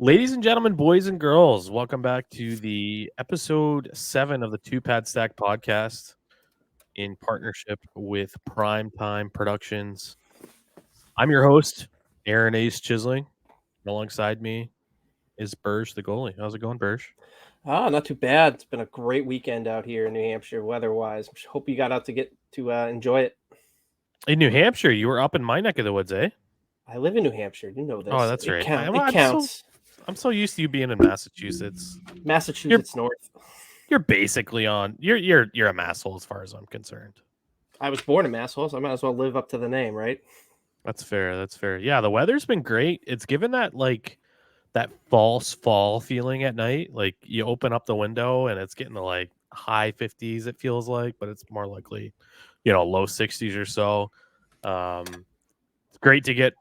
Ladies and gentlemen, boys and girls, welcome back to the episode 7 of the Two Pad Stack podcast in partnership with Primetime Productions. I'm your host, Aaron Ace Chisling. Alongside me is Burge the goalie. How's it going, Burge? Not too bad. It's been a great weekend out here in New Hampshire, weather-wise. Hope you got out to get to enjoy it. In New Hampshire, you were up in my neck of the woods, eh? I live in New Hampshire. You know Oh, this. that's It right. count. It I'm so counts. I'm so used to you being in Massachusetts. You're Massachusetts North. you're basically on. You're a masshole as far as I'm concerned. I was born in Masshole, so I might as well live up to the name, right? That's fair. That's fair. Yeah, the weather's been great. It's given that false fall feeling at night. Like you open up the window and it's getting to like high 50s, it feels like, but it's more likely, low 60s or so. It's great to get,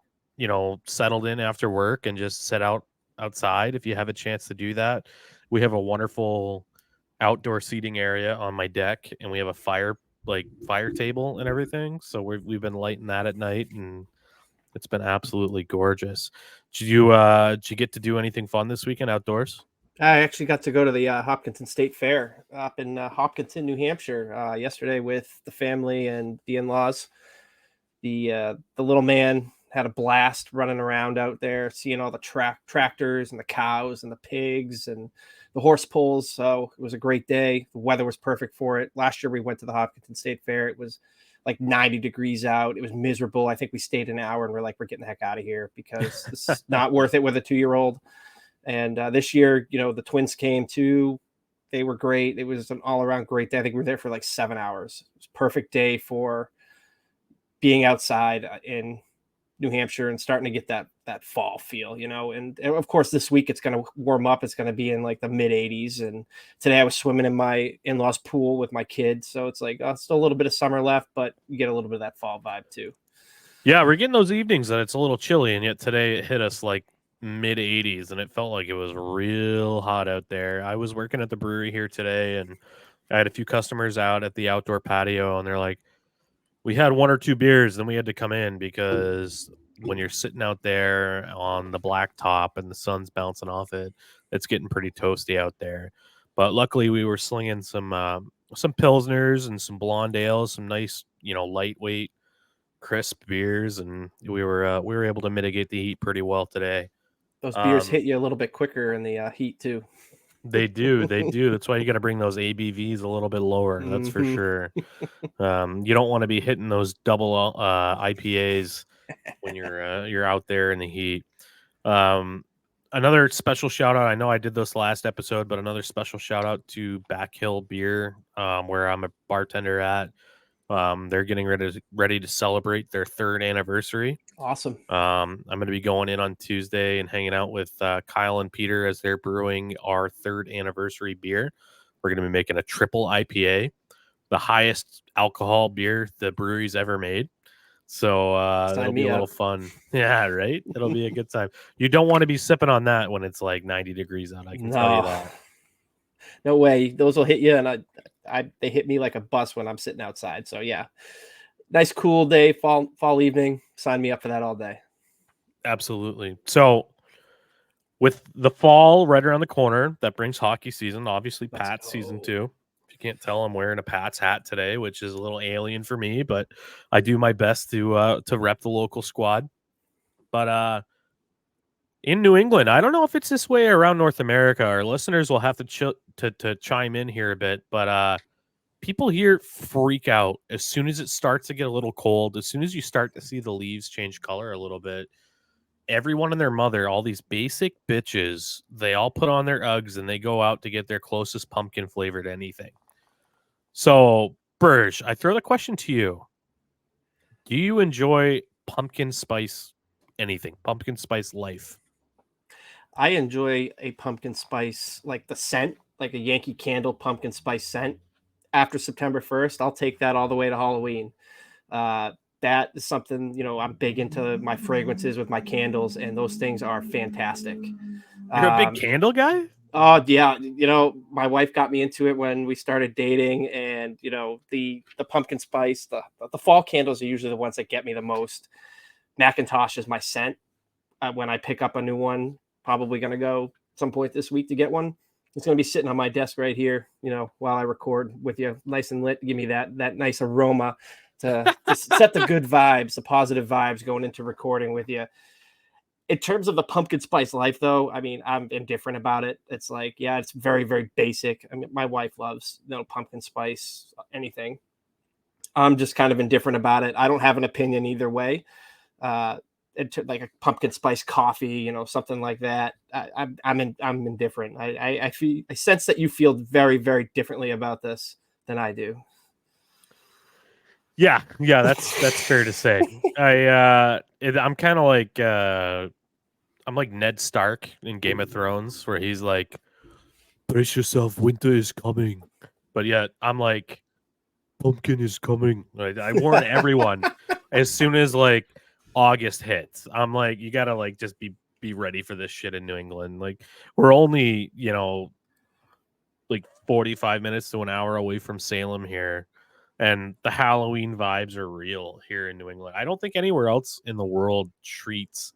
settled in after work and just sit outside if you have a chance to do that. We have a wonderful outdoor seating area on my deck and we have a fire table and everything. So we've been lighting that at night and it's been absolutely gorgeous. Did you get to do anything fun this weekend outdoors? I actually got to go to the Hopkinton State Fair up in Hopkinton, New Hampshire, yesterday with the family and the in-laws. The little man had a blast running around out there, seeing all the tractors and the cows and the pigs and the horse pulls. So it was a great day. The weather was perfect for it. Last year we went to the Hopkinton State Fair. It was like 90 degrees out. It was miserable. I think we stayed an hour and we're like, we're getting the heck out of here because this is not worth it with a 2-year-old. And this year, the twins came too. They were great. It was an all around great day. I think we were there for like 7 hours. It was a perfect day for being outside in New Hampshire and starting to get that fall feel, and of course this week it's going to warm up. It's going to be in like the mid 80s. And today I was swimming in my in-laws pool with my kids. So it's like, still a little bit of summer left, but you get a little bit of that fall vibe too. Yeah, we're getting those evenings that it's a little chilly, and yet today it hit us like mid 80s, and it felt like it was real hot out there. I was working at the brewery here today, and I had a few customers out at the outdoor patio, and they're like, we had one or two beers, then we had to come in because when you're sitting out there on the blacktop and the sun's bouncing off it, it's getting pretty toasty out there. But luckily, we were slinging some pilsners and some blonde ales, some nice, lightweight, crisp beers, and we were able to mitigate the heat pretty well today. Those beers Um, hit you a little bit quicker in the heat too. they do, they do. That's why you got to bring those ABVs a little bit lower. That's for Mm-hmm. sure. You don't want to be hitting those double IPAs when you're out there in the heat. Um, Another special shout out. I know I did this last episode, but another special shout out to Back Hill Beer, where I'm a bartender at. They're getting ready to celebrate their 3rd anniversary. Awesome. I'm going to be going in on Tuesday and hanging out with Kyle and Peter as they're brewing our 3rd anniversary beer. We're going to be making a triple IPA, the highest alcohol beer the brewery's ever made. So Sign it'll be me a little up. fun. Yeah, right? It'll be a good time. You don't want to be sipping on that when it's like 90 degrees out. I can tell you No, that. no way. Those will hit you, and they hit me like a bus when I'm sitting outside. So yeah, nice cool day, fall evening. Sign me up for that all day. Absolutely. So with the fall right around the corner, that brings hockey season. Obviously, Let's Pat's season go. 2. If you can't tell, I'm wearing a Pats hat today, which is a little alien for me, but I do my best to rep the local squad. But in New England, I don't know if it's this way around North America. Our listeners will have to chime in here a bit, but people here freak out as soon as it starts to get a little cold. As soon as you start to see the leaves change color a little bit, everyone and their mother, all these basic bitches, they all put on their Uggs and they go out to get their closest pumpkin flavored anything. So, Burge, I throw the question to you. Do you enjoy pumpkin spice anything? Pumpkin spice life? I enjoy a pumpkin spice, like the scent, like a Yankee Candle pumpkin spice scent. After September 1st, I'll take that all the way to Halloween. Uh, that is something, I'm big into my fragrances with my candles, and those things are fantastic. You're a big Um, candle guy? oh yeah, my wife got me into it when we started dating, and the pumpkin spice, the fall candles are usually the ones that get me the most. Macintosh is my scent when I pick up a new one. probably going to go some point this week to get one. It's going to be sitting on my desk right here, while I record with you, nice and lit. Give me that nice aroma to set the good vibes, the positive vibes going into recording with you. In terms of the pumpkin spice life, though, I mean, I'm indifferent about it. It's like, yeah, it's very, very basic. I mean, my wife loves, pumpkin spice, anything. I'm just kind of indifferent about it. I don't have an opinion either way. Like a pumpkin spice coffee, something like that. I'm indifferent. I sense that you feel very, very differently about this than I do. Yeah, that's fair to say. I'm kind of like I'm like Ned Stark in Game of Thrones, where he's like, "Brace yourself, winter is coming," but yet I'm like, "Pumpkin is coming." I warn everyone as soon as like August hits. I'm like, you gotta like just be ready for this shit in New England. Like we're only like 45 minutes to an hour away from Salem here. And the Halloween vibes are real here in New England. I don't think anywhere else in the world treats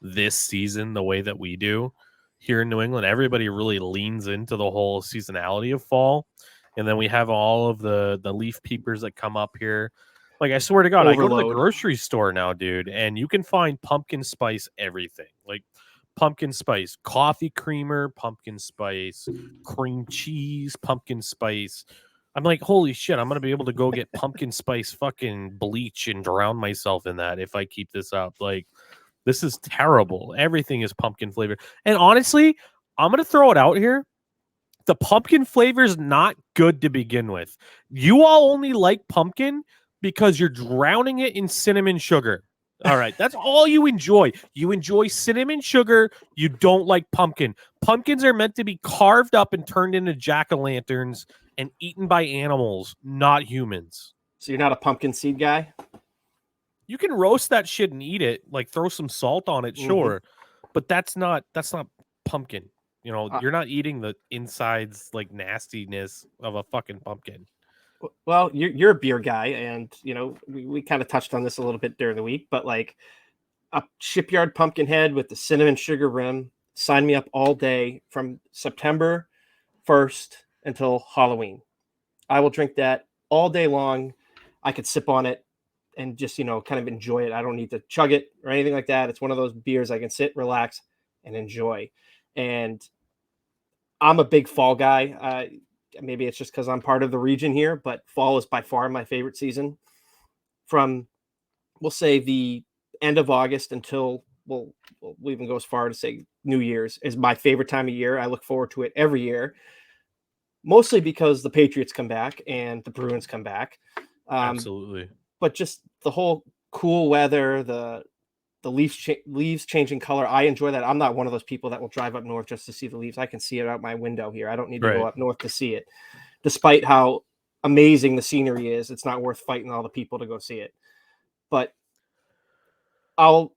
this season the way that we do here in New England. Everybody really leans into the whole seasonality of fall. And then we have all of the leaf peepers that come up here. Like, I swear to God, I go to the grocery store now, dude, and you can find pumpkin spice everything. Like, pumpkin spice coffee creamer, pumpkin spice cream cheese, pumpkin spice. I'm like, holy shit, I'm going to be able to go get pumpkin spice fucking bleach and drown myself in that if I keep this up. Like, this is terrible. Everything is pumpkin flavored. And honestly, I'm going to throw it out here. The pumpkin flavor is not good to begin with. You all only like pumpkin because you're drowning it in cinnamon sugar. All right, that's all you enjoy. You enjoy cinnamon sugar. You don't like pumpkin. Pumpkins are meant to be carved up and turned into jack-o'-lanterns and eaten by animals, not humans. So you're not a pumpkin seed guy? You can roast that shit and eat it, like throw some salt on it, sure. But that's not pumpkin. You're not eating the insides like nastiness of a fucking pumpkin. Well, you're a beer guy, and we kind of touched on this a little bit during the week, but like a Shipyard Pumpkinhead with the cinnamon sugar rim, sign me up all day from September 1st until Halloween. I will drink that all day long. I could sip on it and just kind of enjoy it. I don't need to chug it or anything like that. It's one of those beers I can sit, relax, and enjoy. And I'm a big fall guy. Maybe it's just because I'm part of the region here, but fall is by far my favorite season. From, we'll say, the end of August until, we'll even go as far to say New Year's is my favorite time of year. I look forward to it every year, mostly because the Patriots come back and the Bruins come back. Absolutely. But just the whole cool weather, the leaves changing color. I enjoy that. I'm not one of those people that will drive up north just to see the leaves. I can see it out my window here. I don't need to go up north to see it. Despite how amazing the scenery is, it's not worth fighting all the people to go see it. But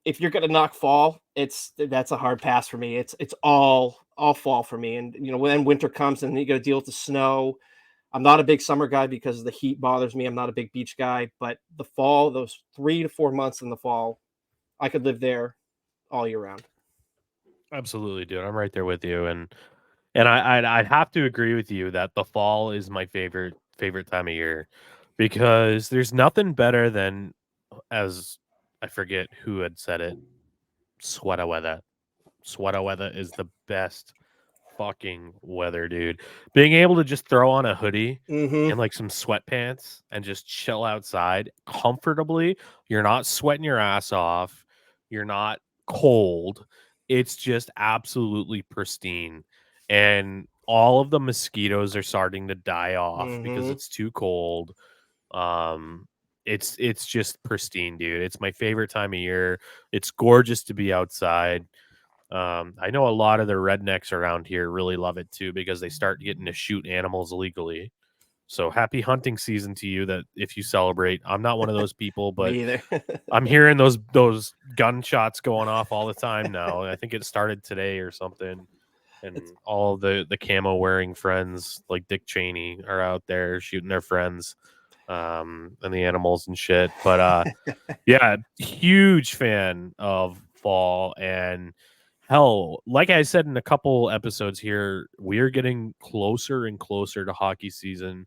if you're going to knock fall, that's a hard pass for me. It's all fall for me. And when winter comes and you got to deal with the snow, I'm not a big summer guy because the heat bothers me. I'm not a big beach guy, but the fall, those 3 to 4 months in the fall, I could live there all year round. Absolutely, dude. I'm right there with you, and I'd have to agree with you that the fall is my favorite time of year because there's nothing better than, as I forget who had said it, sweater weather. Sweater weather is the best fucking weather, dude. Being able to just throw on a hoodie and like some sweatpants and just chill outside comfortably. You're not sweating your ass off. You're not cold. It's just absolutely pristine. And all of the mosquitoes are starting to die off because it's too cold. It's just pristine, dude. It's my favorite time of year. It's gorgeous to be outside. I know a lot of the rednecks around here really love it too because they start getting to shoot animals legally. So happy hunting season to you that if you celebrate. I'm not one of those people, but Me either. I'm hearing those gunshots going off all the time now. I think it started today or something. And all the camo wearing friends like Dick Cheney are out there shooting their friends and the animals and shit. But yeah, huge fan of fall, and Hell, like I said in a couple episodes here, we're getting closer and closer to hockey season.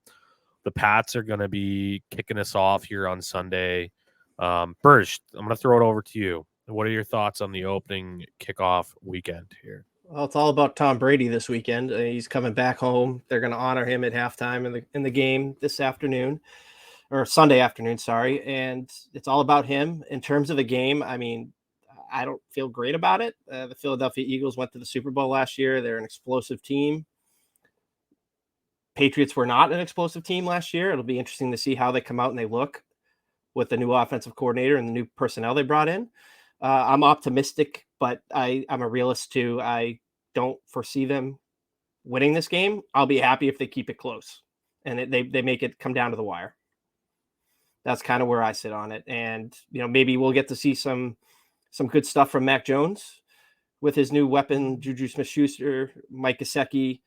The Pats are going to be kicking us off here on Sunday. Burst, I'm going to throw it over to you. What are your thoughts on the opening kickoff weekend here? Well, it's all about Tom Brady this weekend. He's coming back home. They're going to honor him at halftime in the game this afternoon, or Sunday afternoon, sorry. And it's all about him. In terms of the game, I mean, I don't feel great about it. The Philadelphia Eagles went to the Super Bowl last year. They're an explosive team. Patriots were not an explosive team last year. It'll be interesting to see how they come out and they look with the new offensive coordinator and the new personnel they brought in. I'm optimistic, but I'm a realist too. I don't foresee them winning this game. I'll be happy if they keep it close and they make it come down to the wire. That's kind of where I sit on it. And, maybe we'll get to see some good stuff from Mac Jones with his new weapon, Juju Smith-Schuster, Mike Gesicki,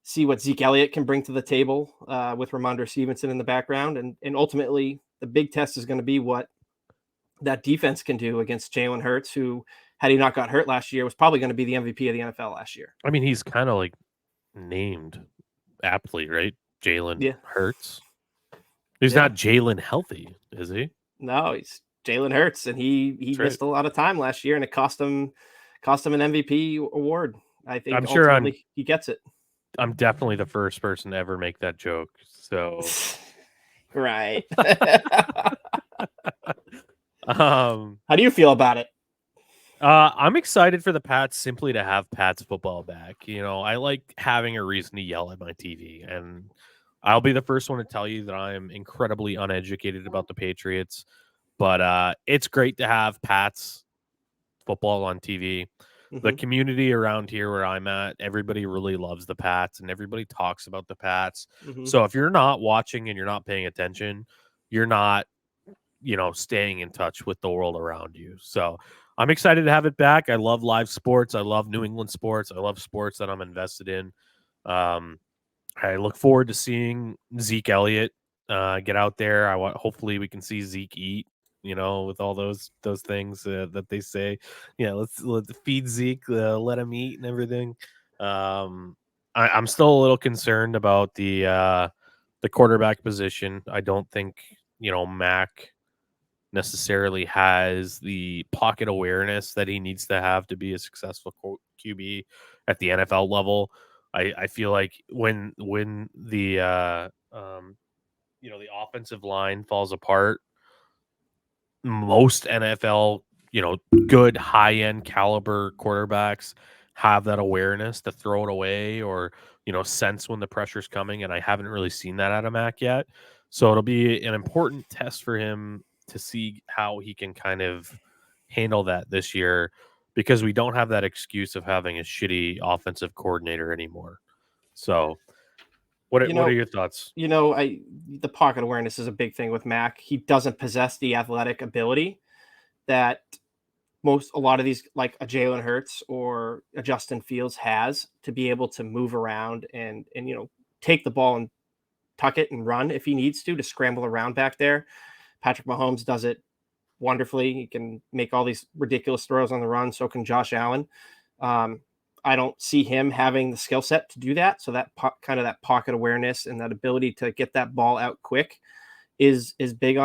see what Zeke Elliott can bring to the table with Ramondre Stevenson in the background. And ultimately, the big test is going to be what that defense can do against Jalen Hurts, who, had he not got hurt last year, was probably going to be the MVP of the NFL last year. I mean, he's kind of like named aptly, right? Jalen Yeah. Hurts. He's not Jalen healthy, is he? No, he's Jalen Hurts, and he missed a lot of time last year, and it cost him an MVP award. I think I'm sure ultimately he gets it. I'm definitely the first person to ever make that joke. So right. How do you feel about it? I'm excited for the Pats simply to have Pats football back. I like having a reason to yell at my TV, and I'll be the first one to tell you that I'm incredibly uneducated about the Patriots, but it's great to have Pats football on TV. The community around here where I'm at, everybody really loves the Pats and everybody talks about the Pats. So if you're not watching and you're not paying attention, you're not, staying in touch with the world around you. So I'm excited to have it back. I love live sports. I love New England sports. I love sports that I'm invested in. I look forward to seeing Zeke Elliott get out there. Hopefully we can see Zeke eat. With all those things that they say, let's feed Zeke, let him eat and everything. I'm still a little concerned about the quarterback position. I don't think Mac necessarily has the pocket awareness that he needs to have to be a successful QB at the NFL level. I feel like when the the offensive line falls apart, most NFL, good high end caliber quarterbacks have that awareness to throw it away or, sense when the pressure's coming. And I haven't really seen that out of Mac yet. So it'll be an important test for him to see how he can kind of handle that this year because we don't have that excuse of having a shitty offensive coordinator anymore. So what are your thoughts? The pocket awareness is a big thing with Mac. He doesn't possess the athletic ability that a lot of these, like a Jalen Hurts or a Justin Fields, has to be able to move around and take the ball and tuck it and run if he needs to scramble around back there. Patrick Mahomes does it wonderfully. He can make all these ridiculous throws on the run. So can Josh Allen. I don't see him having the skill set to do that. So that kind of that pocket awareness and that ability to get that ball out quick is big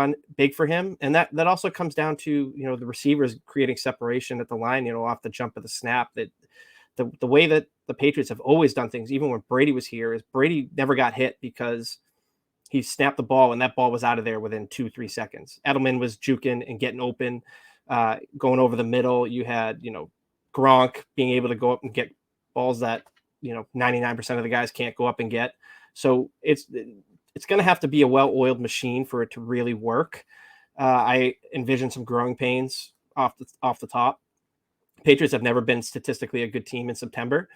for him. And that also comes down to, the receivers creating separation at the line, off the jump of the snap. That the way that the Patriots have always done things, even when Brady was here, is Brady never got hit because he snapped the ball and that ball was out of there within 2-3 seconds. Edelman was juking and getting open, going over the middle. You had, Gronk being able to go up and get balls that, 99% of the guys can't go up and get. So it's going to have to be a well-oiled machine for it to really work. I envision some growing pains off the top. Patriots have never been statistically a good team in September.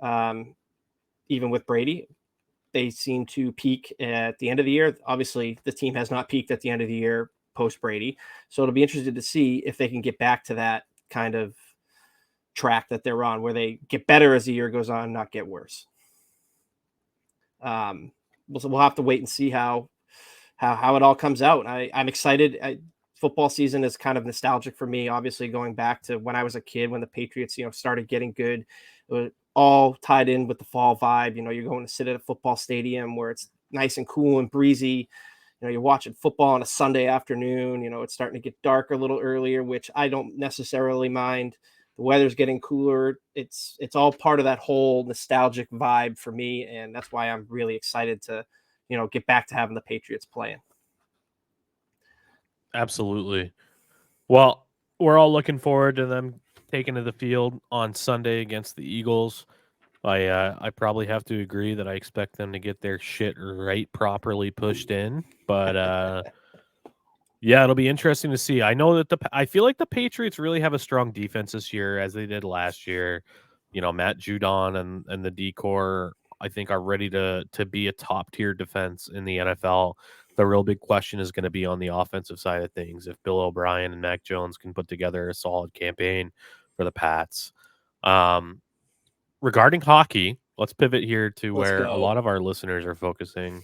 Even with Brady, they seem to peak at the end of the year. Obviously, the team has not peaked at the end of the year post Brady. So it'll be interesting to see if they can get back to that kind of track that they're on, where they get better as the year goes on, not get worse. We'll have to wait and see how it all comes out. I'm excited. football season is kind of nostalgic for me. Obviously, going back to when I was a kid, when the Patriots, started getting good, it was all tied in with the fall vibe. You're going to sit at a football stadium where it's nice and cool and breezy. You're watching football on a Sunday afternoon. It's starting to get dark a little earlier, which I don't necessarily mind. The weather's getting cooler. It's all part of that whole nostalgic vibe for me, and that's why I'm really excited to, get back to having the Patriots playing. Absolutely. Well, we're all looking forward to them taking to the field on Sunday against the Eagles. I probably have to agree that I expect them to get their shit right properly pushed in, but yeah, it'll be interesting to see. I know that I feel like the Patriots really have a strong defense this year, as they did last year. Matt Judon and the decor, I think, are ready to be a top tier defense in the NFL. The real big question is going to be on the offensive side of things. If Bill O'Brien and Mac Jones can put together a solid campaign for the Pats. Regarding hockey, let's pivot here to Let's where a go. lot of our listeners are focusing.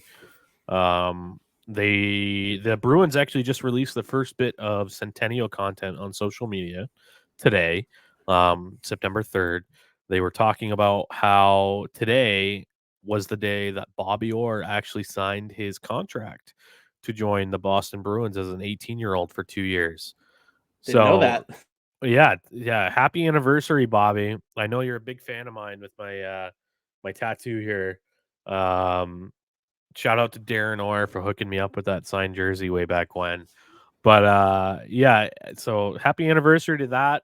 Um, the Bruins actually just released the first bit of Centennial content on social media today, September 3rd. They were talking about how today was the day that Bobby Orr actually signed his contract to join the Boston Bruins as an 18-year-old for 2 years. Didn't know So that. yeah, happy anniversary, Bobby. I know you're a big fan of mine with my tattoo here. Um, Shout out to Darren Orr for hooking me up with that signed jersey way back when. But yeah, so happy anniversary to that.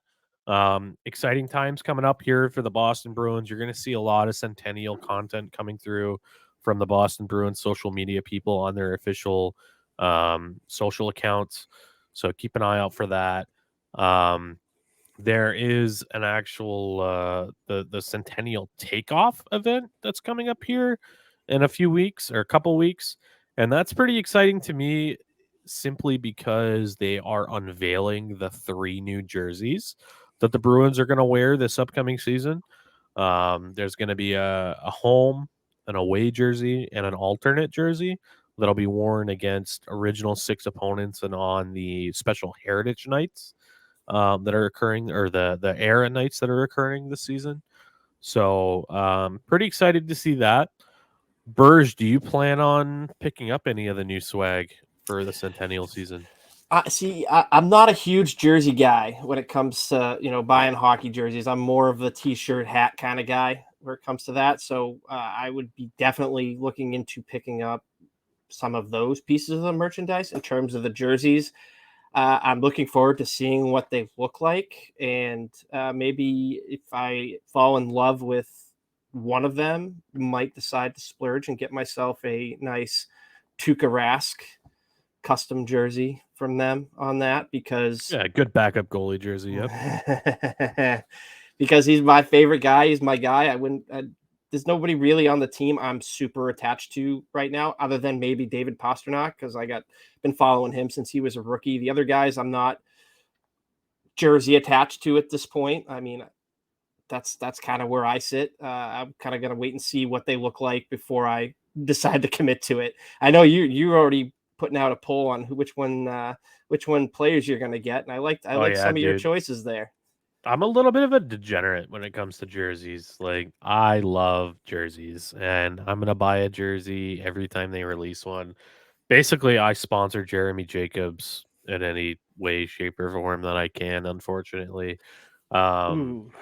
Exciting times coming up here for the Boston Bruins. You're going to see a lot of Centennial content coming through from the Boston Bruins social media people on their official social accounts. So keep an eye out for that. Um, there is an actual the Centennial takeoff event that's coming up here in a few weeks or a couple weeks, and that's pretty exciting to me simply because they are unveiling the 3 new jerseys that the Bruins are going to wear this upcoming season. There's going to be a home, an away jersey, and an alternate jersey that'll be worn against original 6 opponents and on the special Heritage Nights that are occurring, or the era nights that are occurring this season. So pretty excited to see that. Burge, do you plan on picking up any of the new swag for the Centennial season? I'm not a huge jersey guy when it comes to buying hockey jerseys. I'm more of the t-shirt hat kind of guy where it comes to that. So I would be definitely looking into picking up some of those pieces of the merchandise. In terms of the jerseys, I'm looking forward to seeing what they look like, and maybe if I fall in love with one of them, might decide to splurge and get myself a nice Tuukka Rask custom jersey from them on that, because Yeah, good backup goalie jersey. Yep. because he's my favorite guy. He's my guy. There's nobody really on the team I'm super attached to right now, other than maybe David Pastrnak, because been following him since he was a rookie. The other guys I'm not jersey attached to at this point. I mean, that's kind of where I sit. I'm kind of gonna wait and see what they look like before I decide to commit to it. I know you already putting out a poll on which one players you're gonna get, and I Oh like yeah, some of your dude. choices there. I'm a little bit of a degenerate when it comes to jerseys. Like, I love jerseys, and I'm gonna buy a jersey every time they release one. Basically, I sponsor Jeremy Jacobs in any way, shape, or form that I can. Unfortunately, um, Ooh.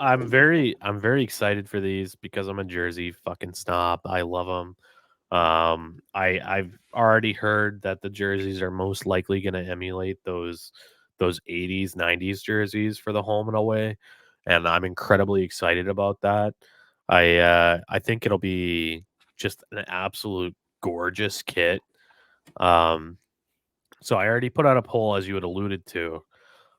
I'm very excited for these because I'm a jersey fucking snob. I love them. I've already heard that the jerseys are most likely going to emulate those 80s 90s jerseys for the home and away, and I'm incredibly excited about that. I think it'll be just an absolute gorgeous kit. Um, so I already put out a poll, as you had alluded to.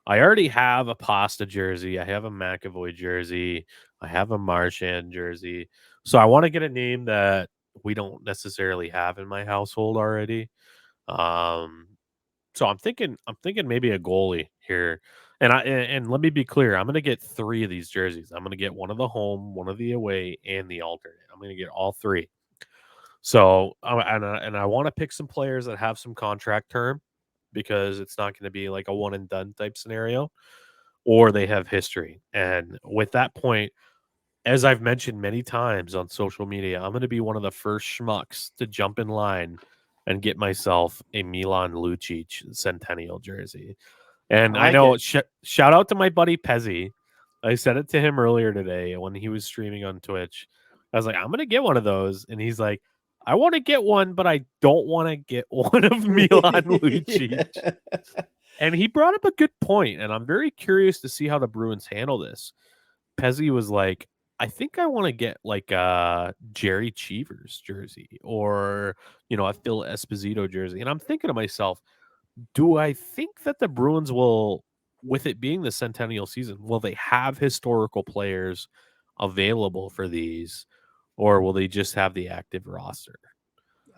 I already have a Pasta jersey. I have a McAvoy jersey. I have a Marchand jersey. So I want to get a name that we don't necessarily have in my household already. Um, so I'm thinking maybe a goalie here. And let me be clear, I'm gonna get 3 of these jerseys. I'm gonna get one of the home, one of the away, and the alternate. I'm gonna get all 3. So and I want to pick some players that have some contract term. because it's not going to be like a one and done type scenario, or they have history. And with that point, as I've mentioned many times on social media, I'm going to be one of the first schmucks to jump in line and get myself a Milan Lucic Centennial jersey. I And I like know, it. shout out to my buddy Pezzy. I said it to him earlier today when he was streaming on Twitch. I was like, I'm going to get one of those. And he's like, I want to get one, but I don't want to get one of Milan Lucic. And he brought up a good point, and I'm very curious to see how the Bruins handle this. Pezzy was like, I think I want to get like a Jerry Cheevers jersey or, a Phil Esposito jersey. And I'm thinking to myself, do I think that the Bruins will, with it being the Centennial season, will they have historical players available for these, or will they just have the active roster?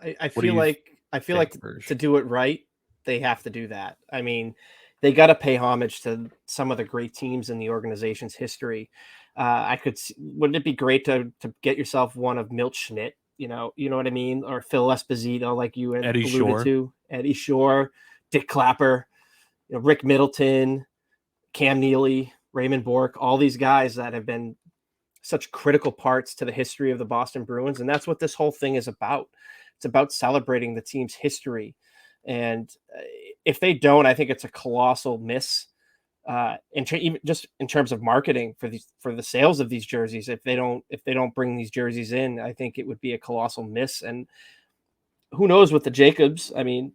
I What do feel you like think, to Verge? do it right, they have to do that. I mean, they got to pay homage to some of the great teams in the organization's history. Wouldn't it be great to get yourself one of Milt Schmidt? You know what I mean, or Phil Esposito, like you had Eddie alluded Shore? to, Eddie Shore, Dick Clapper, Rick Middleton, Cam Neely, Raymond Bork, all these guys that have been such critical parts to the history of the Boston Bruins. And that's what this whole thing is about. It's about celebrating the team's history. And if they don't, I think it's a colossal miss. Even just in terms of marketing for the sales of these jerseys, if they don't bring these jerseys in, I think it would be a colossal miss. And who knows with the Jacobs? I mean,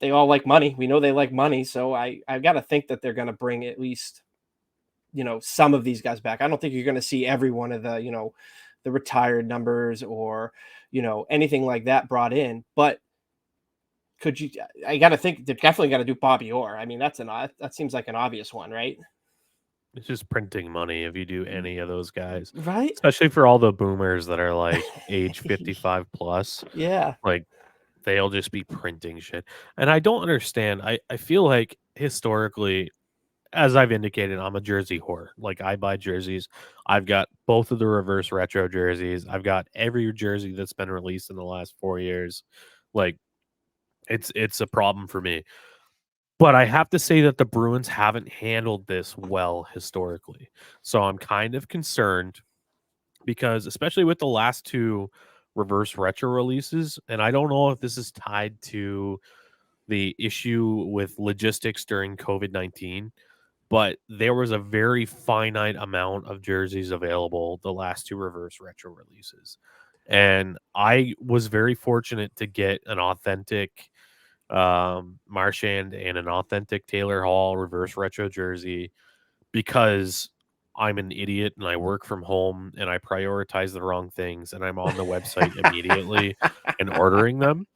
they all like money. We know they like money, so I got to think that they're going to bring at least some of these guys back. I don't think you're going to see every one of the retired numbers or anything like that brought in, but could you I got to think they're definitely got to do Bobby Orr. I mean, that seems like an obvious one, right? It's just printing money if you do any of those guys, Right? especially for all the boomers that are like age 55 plus. Yeah. Like, they'll just be printing shit. And I don't understand. I feel like historically, as I've indicated, I'm a jersey whore. Like, I buy jerseys. I've got both of the reverse retro jerseys. I've got every jersey that's been released in the last 4 years. Like, it's a problem for me. But I have to say that the Bruins haven't handled this well historically. So I'm kind of concerned because, especially with the last two reverse retro releases, and I don't know if this is tied to the issue with logistics during COVID-19, but there was a very finite amount of jerseys available the last two reverse retro releases. And I was very fortunate to get an authentic Marchand and an authentic Taylor Hall reverse retro jersey because I'm an idiot and I work from home and I prioritize the wrong things and I'm on the website immediately and ordering them.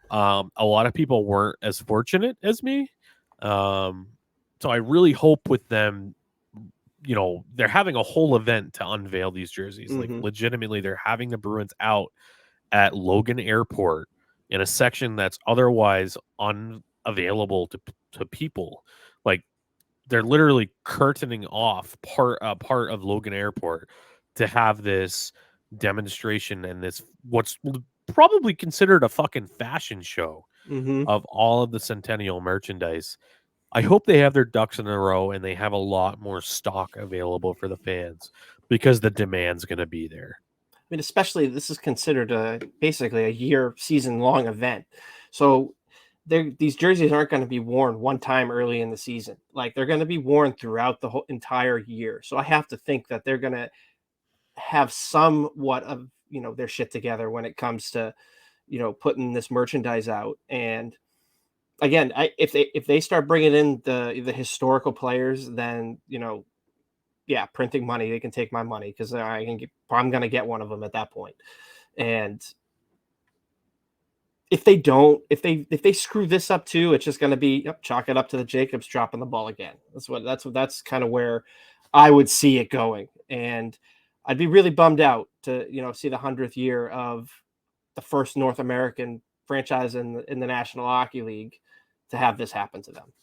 A lot of people weren't as fortunate as me. Um, so I really hope with them, they're having a whole event to unveil these jerseys. Like, Hmm. legitimately, they're having the Bruins out at Logan Airport in a section that's otherwise unavailable to people. Like, they're literally curtaining off part of Logan Airport to have this demonstration and this what's probably considered a fucking fashion show Hmm. of all of the Centennial merchandise. I hope they have their ducks in a row and they have a lot more stock available for the fans because the demand's going to be there. I mean, especially this is considered basically a year season long event. So these jerseys aren't going to be worn one time early in the season. Like, they're going to be worn throughout the whole entire year. So I have to think that they're going to have somewhat of their shit together when it comes to putting this merchandise out. And again, if they start bringing in the historical players, then yeah, printing money, they can take my money because I'm gonna get one of them at that point. And if they don't, if they screw this up too, it's just gonna be, yep, chalk it up to the Jacobs dropping the ball again. That's kind of where I would see it going. And I'd be really bummed out to see the 100th year of the first North American franchise in the National Hockey League to have this happen to them.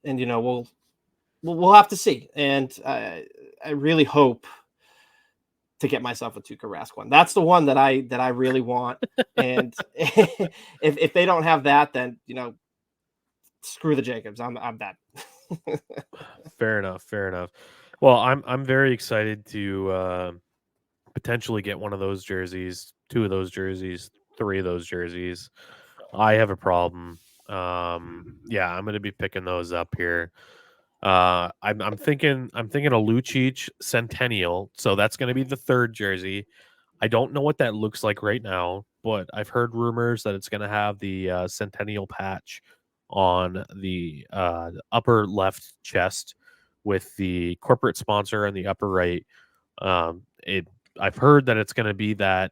And we'll have to see. And I really hope to get myself a Tuukka Rask one. That's the one that I really want. And if they don't have that, then screw the Jacobs. I'm done. Fair enough. Fair enough. Well, I'm very excited to potentially get one of those jerseys, two of those jerseys, three of those jerseys. I have a problem. Yeah, I'm gonna be picking those up here. I'm thinking a Lucic Centennial, so that's gonna be the third jersey. I don't know what that looks like right now, but I've heard rumors that it's gonna have the Centennial patch on the upper left chest with the corporate sponsor in the upper right. It I've heard that it's going to be that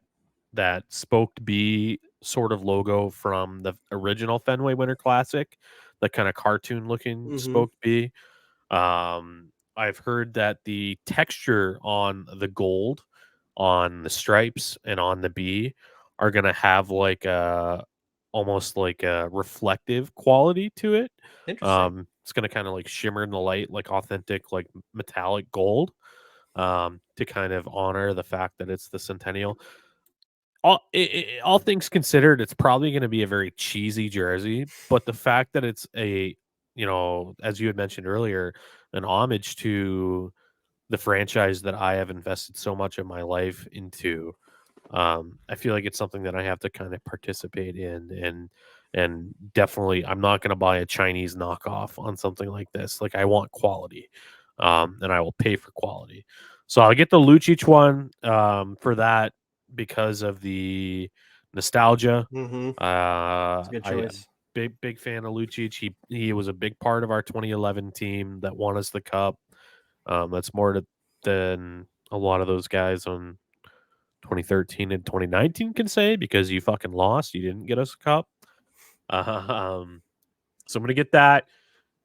spoked B sort of logo from the original Fenway Winter Classic, the kind of cartoon looking Hmm. spoked B. I've heard that the texture on the gold, on the stripes, and on the B are going to have like a almost like a reflective quality to it. Interesting. It's going to kind of like shimmer in the light, like authentic, like metallic gold, to kind of honor the fact that it's the Centennial. All things considered, it's probably going to be a very cheesy jersey, but the fact that it's as you had mentioned earlier, an homage to the franchise that I have invested so much of my life into, I feel like it's something that I have to kind of participate in, and definitely I'm not going to buy a Chinese knockoff on something like this. Like I want quality, and I will pay for quality. So I'll get the Lucic one for that because of the nostalgia. Hmm. It's a good I am choice. big fan of Lucic. He was a big part of our 2011 team that won us the cup. That's than a lot of those guys on 2013 and 2019 can say because you fucking lost. You didn't get us a cup. Um, so I'm going to get that.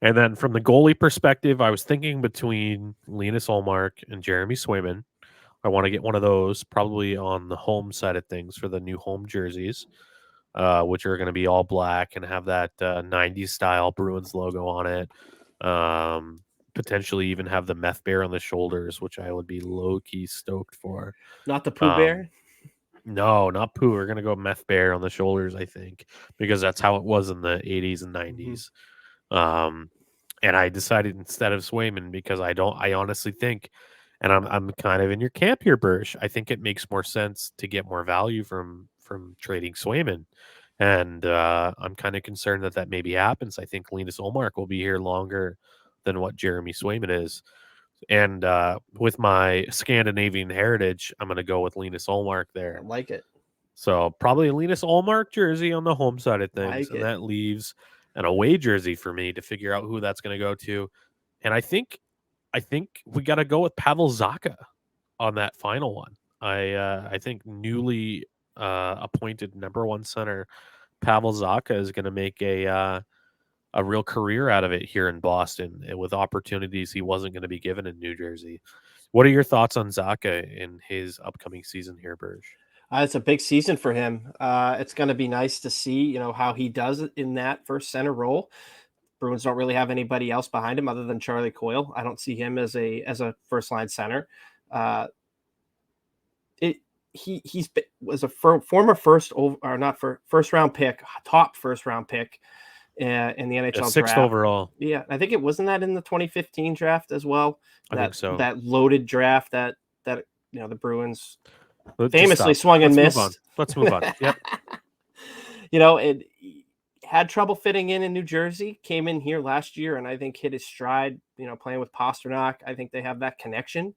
And then from the goalie perspective, I was thinking between Linus Olmark and Jeremy Swayman. I want to get one of those probably on the home side of things for the new home jerseys, which are going to be all black and have that 90s style Bruins logo on it. Potentially even have the meth bear on the shoulders, which I would be low key stoked for. Not the Pooh Um, Bear. no, not poo. We're gonna go meth bear on the shoulders, I think, because that's how it was in the 80s and Hmm. 90s. Um, and I decided instead of Swayman because I don't. I honestly think, and I'm kind of in your camp here, Bursch. I think it makes more sense to get more value from trading Swayman, and I'm kind of concerned that that maybe happens. I think Linus Olmark will be here longer than what Jeremy Swayman is. And with my Scandinavian heritage, I'm going to go with Linus Olmark I there. like it. So probably a Linus Allmark jersey on the home side of things, Like and it. that leaves an away jersey for me to figure out who that's going to go to. And I think we got to go with Pavel Zaka on that final one. I think newly appointed number one center Pavel Zaka is going to make a real career out of it here in Boston, and with opportunities he wasn't going to be given in New Jersey. What are your thoughts on Zaka in his upcoming season here, Burge? It's a big season for him. It's going to be nice to see, how he does it in that first center role. Bruins don't really have anybody else behind him other than Charlie Coyle. I don't see him as a first line center. Uh, it was a former first round pick, top first round pick in the Yeah, NHL sixth draft. overall. Yeah, I think it wasn't that in the 2015 draft as well. I think That so. that loaded draft that the Bruins Just famously stop. swung and Let's move on. missed. Let's move on. Yep. It had trouble fitting in New Jersey, came in here last year, and I think hit his stride, playing with Pasternak. I think they have that connection.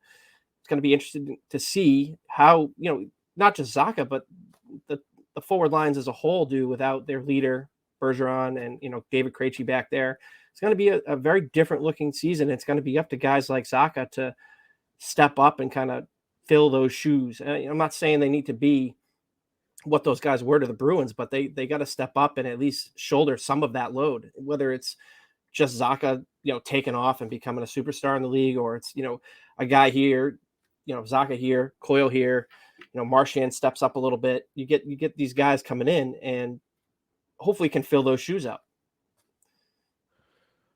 It's going to be interesting to see how, not just Zaka, but the, the forward lines as a whole do without their leader, Bergeron, and, David Krejci back there. It's going to be a very different looking season. It's going to be up to guys like Zaka to step up and kind of fill those shoes. And I'm not saying they need to be what those guys were to the Bruins, but they got to step up and at least shoulder some of that load, whether it's just Zaka, taking off and becoming a superstar in the league, or it's, a guy here, Zaka here, Coyle here, Marchand steps up a little bit. You get these guys coming in and hopefully can fill those shoes up.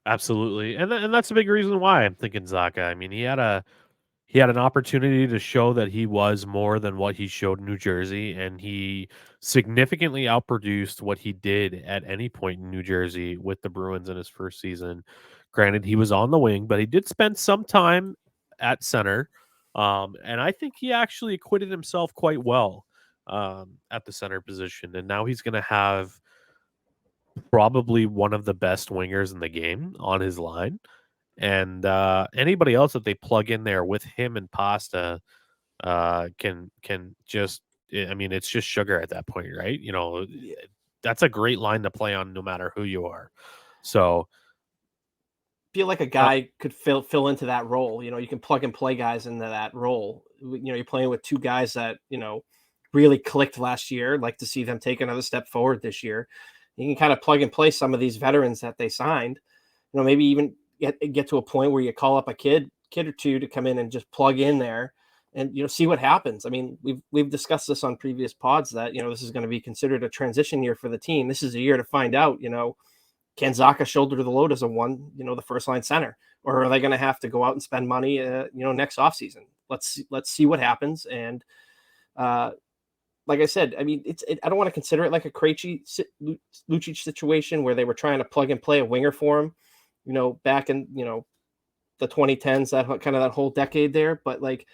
Absolutely. And that's a big reason why I'm thinking Zaka. I mean, he had He had an opportunity to show that he was more than what he showed in New Jersey, and he significantly outproduced what he did at any point in New Jersey with the Bruins in his first season. Granted, he was on the wing, but he did spend some time at center, and I think he actually acquitted himself quite well at the center position. And now he's going to have probably one of the best wingers in the game on his line. And anybody else that they plug in there with him and Pasta can just I mean, it's just sugar at that point, right? That's a great line to play on no matter who you are. So, Feel like a uh, guy could fill into that role. You can plug and play guys into that role. You're playing with two guys that really clicked last year. Like to see them take another step forward this year. You can kind of plug and play some of these veterans that they signed. Maybe even get to a point where you call up a kid or two to come in and just plug in there and see what happens. I mean, we've discussed this on previous pods that this is going to be considered a transition year for the team. This is a year to find out, can Zaka shoulder the load as the first line center, or are they going to have to go out and spend money, next offseason? Let's see what happens. And like I said, I mean, I don't want to consider it like a Krejci Lucic situation where they were trying to plug and play a winger for him, back in the 2010s, that kind of that whole decade there. But like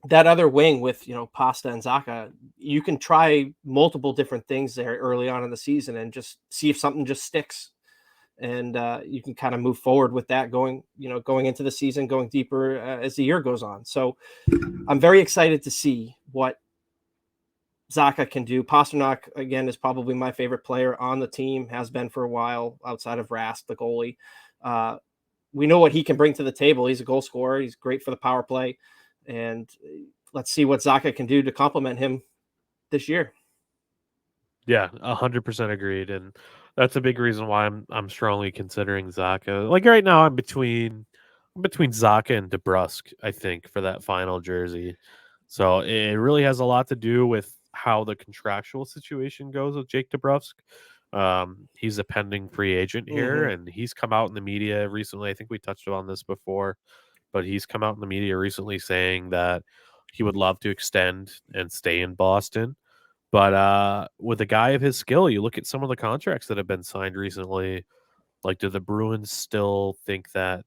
that other wing with Pasta and Zaka, you can try multiple different things there early on in the season and just see if something just sticks. And you can kind of move forward with that going into the season, going deeper as the year goes on. So I'm very excited to see what Zaka can do. Pasternak, again, is probably my favorite player on the team, has been for a while outside of Rask, the goalie. We know what he can bring to the table. He's a goal scorer. He's great for the power play. And let's see what Zaka can do to complement him this year. yeah, 100% agreed, and that's a big reason why I'm strongly considering Zaka. Like right now, I'm between Zaka and DeBrusque, I think, for that final jersey. So it really has a lot to do with how the contractual situation goes with Jake DeBrusque. He's a pending free agent here, Mm-hmm. and he's come out in the media recently. I think we touched on this before, but he's come out in the media recently saying that he would love to extend and stay in Boston. But with a guy of his skill, you look at some of the contracts that have been signed recently. Like, do the Bruins still think that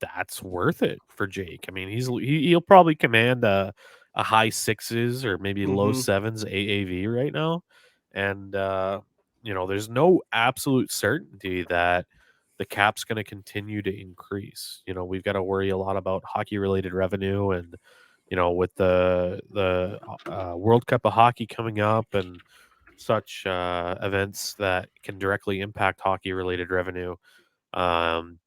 that's worth it for Jake? I mean, he'll probably command a high sixes or maybe low Mm-hmm. sevens AAV right now, and there's no absolute certainty that the cap's going to continue to increase. We've got to worry a lot about hockey related revenue, and with the World Cup of Hockey coming up and such events that can directly impact hockey related revenue. Um,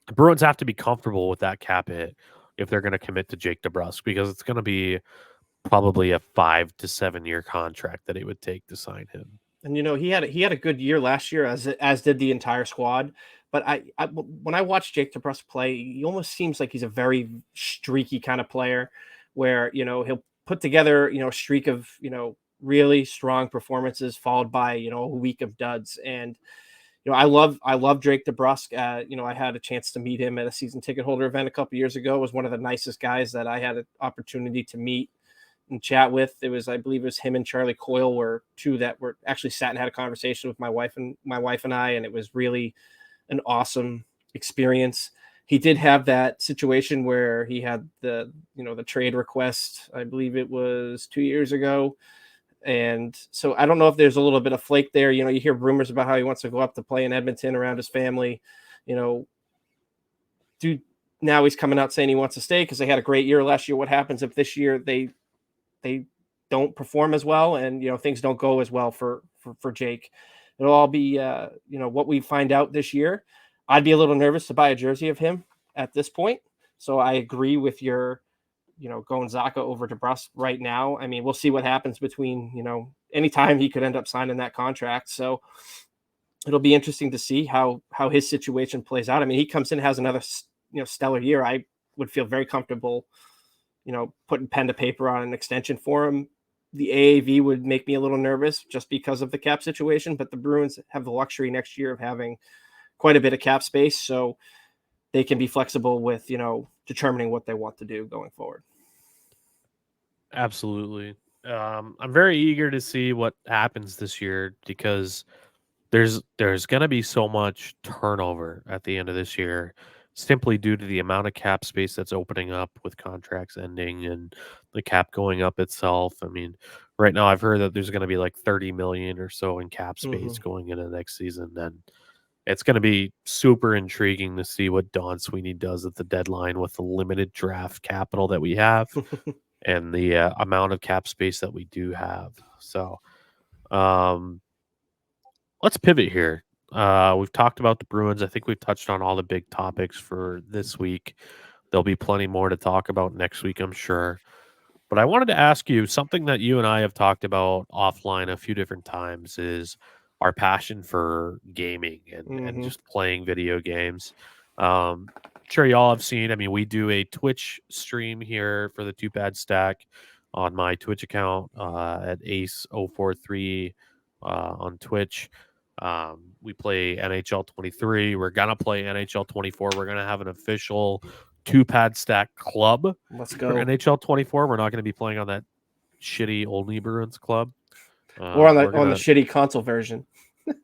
the Bruins have to be comfortable with that cap hit if they're going to commit to Jake DeBrusque, because it's going to be probably a 5 to 7 year contract that it would take to sign him. And he had a good year last year, as did the entire squad. But when I watch Jake DeBrusque play, he almost seems like he's a very streaky kind of player, where he'll put together a streak of really strong performances followed by a week of duds. And I love Drake DeBrusque. I had a chance to meet him at a season ticket holder event a couple years ago. It was one of the nicest guys that I had an opportunity to meet and chat with. I believe it was him and Charlie Coyle were two that were actually sat and had a conversation with my wife and I, and it was really an awesome experience. He did have that situation where he had the trade request. I believe it was 2 years ago. And so I don't know if there's a little bit of flake there. You hear rumors about how he wants to go up to play in Edmonton around his family. Dude, now he's coming out saying he wants to stay because they had a great year last year. What happens if this year they don't perform as well and things don't go as well for Jake? It'll all be what we find out this year. I'd be a little nervous to buy a jersey of him at this point. So I agree with your going Zaka over to DeBrusque right now. I mean, we'll see what happens between, anytime he could end up signing that contract. So it'll be interesting to see how his situation plays out. I mean, he comes in, has another, stellar year. I would feel very comfortable, putting pen to paper on an extension for him. The AAV would make me a little nervous just because of the cap situation, but the Bruins have the luxury next year of having quite a bit of cap space. So they can be flexible with, determining what they want to do going forward. Absolutely. I'm very eager to see what happens this year because there's going to be so much turnover at the end of this year simply due to the amount of cap space that's opening up with contracts ending and the cap going up itself. I mean, right now I've heard that there's going to be like 30 million or so in cap space Mm-hmm. going into next season, and it's going to be super intriguing to see what Don Sweeney does at the deadline with the limited draft capital that we have and the amount of cap space that we do have. So, um, let's pivot here. We've talked about the Bruins. I think we've touched on all the big topics for this week. There'll be plenty more to talk about next week, I'm sure. But I wanted to ask you something that you and I have talked about offline a few different times is our passion for gaming and Mm-hmm. just playing video games. Sure, y'all have seen. I mean, we do a Twitch stream here for the Two Pad Stack on my Twitch account at Ace043 on Twitch. We play NHL 23. We're gonna play NHL 24. We're gonna have an official Two Pad Stack club Let's for go. NHL 24. We're not going to be playing on that shitty Olney Bruins club. Or on We're the gonna, shitty console version.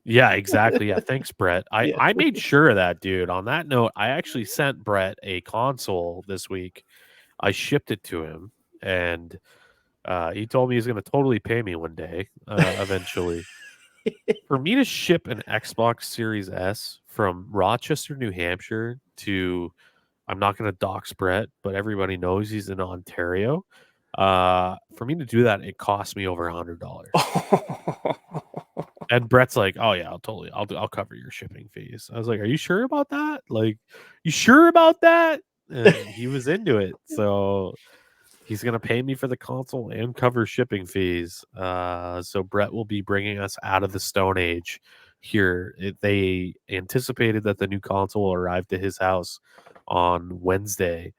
yeah, exactly. Yeah, thanks, Brett. I Yeah. I made sure of that, dude. On that note, I actually sent Brett a console this week. I shipped it to him, and he told me he's going to totally pay me one day, eventually. For me to ship an Xbox Series S from Rochester, New Hampshire to I'm not going to dox Brett, but everybody knows he's in Ontario. For me to do that, it cost me over $100. And Brett's like, "Oh yeah, I'll cover your shipping fees." I was like, "Are you sure about that? Like, you sure about that?" And he was into it, so he's gonna pay me for the console and cover shipping fees. So Brett will be bringing us out of the Stone Age here. They anticipated that the new console will arrive to his house on Wednesday.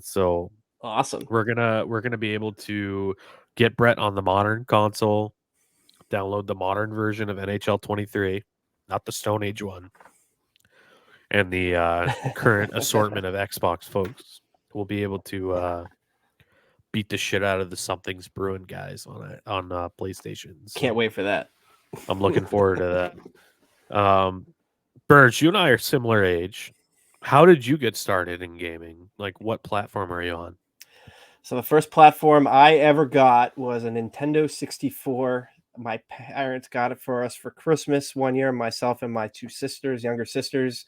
So Awesome. we're gonna be able to get Brett on the modern console, download the modern version of NHL 23, not the Stone Age one, and the current assortment of Xbox folks will be able to beat the shit out of the Something's Brewing guys on PlayStation. Can't So wait for that. I'm looking forward to that. Burge, you and I are similar age. How did you get started in gaming? Like, what platform are you on? So the first platform I ever got was a Nintendo 64. My parents got it for us for Christmas one year, myself and my two sisters, younger sisters.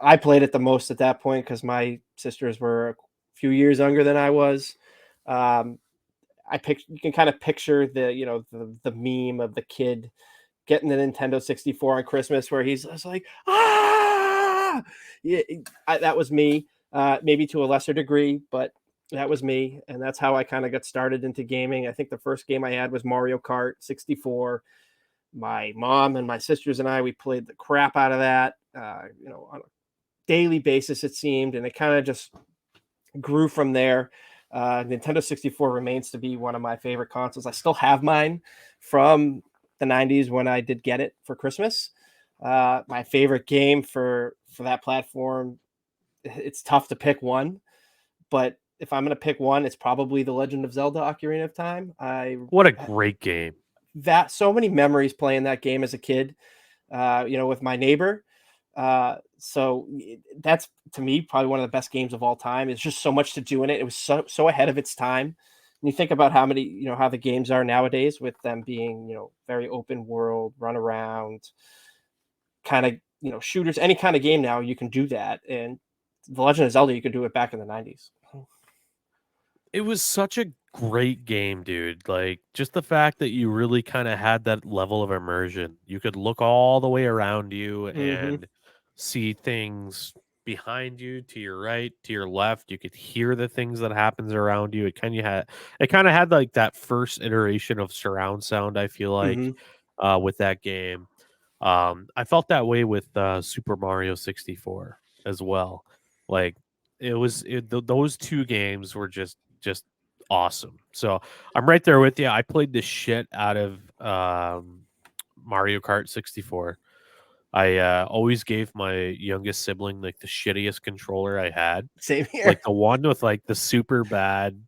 I played it the most at that point because my sisters were a few years younger than I was. Um, you can kind of picture the meme of the kid getting the Nintendo 64 on Christmas where he's just like, ah, yeah, that was me, maybe to a lesser degree, but that was me. And that's how I kind of got started into gaming. I think the first game I had was Mario Kart 64. My mom and my sisters and we played the crap out of that, on a daily basis, it seemed. And it kind of just grew from there. Nintendo 64 remains to be one of my favorite consoles. I still have mine from the 90s when I did get it for Christmas. My favorite game for that platform, it's tough to pick one, but if I'm going to pick one, it's probably The Legend of Zelda Ocarina of Time. What a great game! That so many memories playing that game as a kid, with my neighbor. So that's to me probably one of the best games of all time. It's just so much to do in it. It was so ahead of its time. And you think about how the games are nowadays with them being, very open world, run around, kind of, shooters, any kind of game now you can do that. And The Legend of Zelda, you could do it back in the 90s. It was such a great game, dude. Like, just the fact that you really kind of had that level of immersion. You could look all the way around you Mm-hmm. and see things behind you, to your right, to your left. You could hear the things that happens around you. It kind of had like that first iteration of surround sound, I feel like, Mm-hmm. with that game. I felt that way with Super Mario 64 as well. Like, those two games were just awesome. So I'm right there with you. I played the shit out of Mario Kart 64. I always gave my youngest sibling like the shittiest controller I had, Same here. like the one with like the super bad,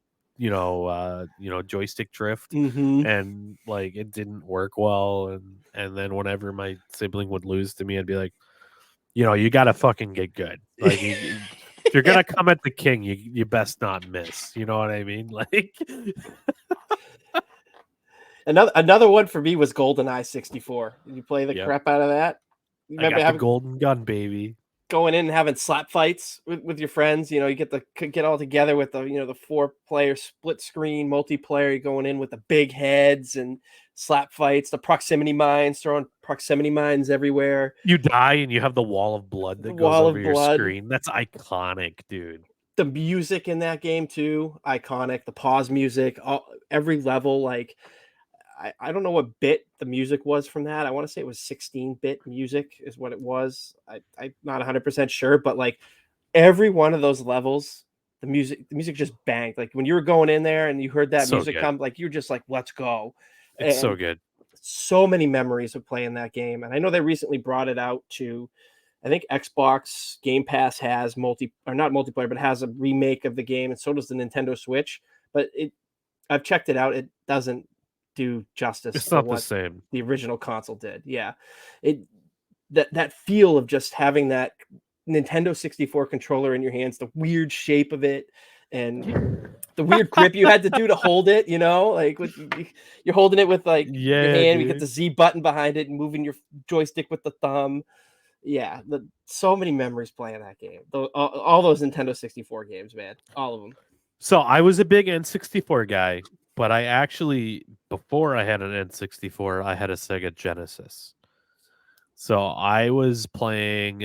joystick drift, Hmm. and like it didn't work well, and then whenever my sibling would lose to me, I'd be like, you gotta fucking get good. Like if you're Yeah. gonna come at the king, you best not miss. You know what I mean? Like Another one for me was GoldenEye 64. Did you play the yep. crap out of that? You I remember got the having golden gun, baby. going in and having slap fights with your friends. You get the get all together with the 4-player split screen multiplayer. You're going in with the big heads and slap fights, the proximity mines, throwing proximity mines everywhere, You die and you have the wall of blood the that goes wall over of your blood. screen. That's iconic, dude. The music in that game too, iconic. The pause music, every level. Like I don't know what bit the music was from that. I want to say it was 16-bit music is what it was. I'm not 100% sure, but like every one of those levels, the music just banged. Like when you were going in there and you heard It's that so music good. come, like you're just like, let's go. It's so And good. so many memories of playing that game. And I know they recently brought it out to, I think Xbox Game Pass has or not multiplayer, but has a remake of the game, and so does the Nintendo Switch. But I've checked it out. It doesn't do justice It's to not the what same. the original console did. Yeah. It that feel of just having that Nintendo 64 controller in your hands, the weird shape of it, and the weird grip you had to do to hold it, like you're holding it with like your Yeah, hand, you get the dude. Z button behind it and moving your joystick with the thumb. Yeah, so many memories playing that game. All those Nintendo 64 games, man. All of them. So I was a big N64 guy, but I actually, before I had an N64, I had a Sega Genesis. So I was playing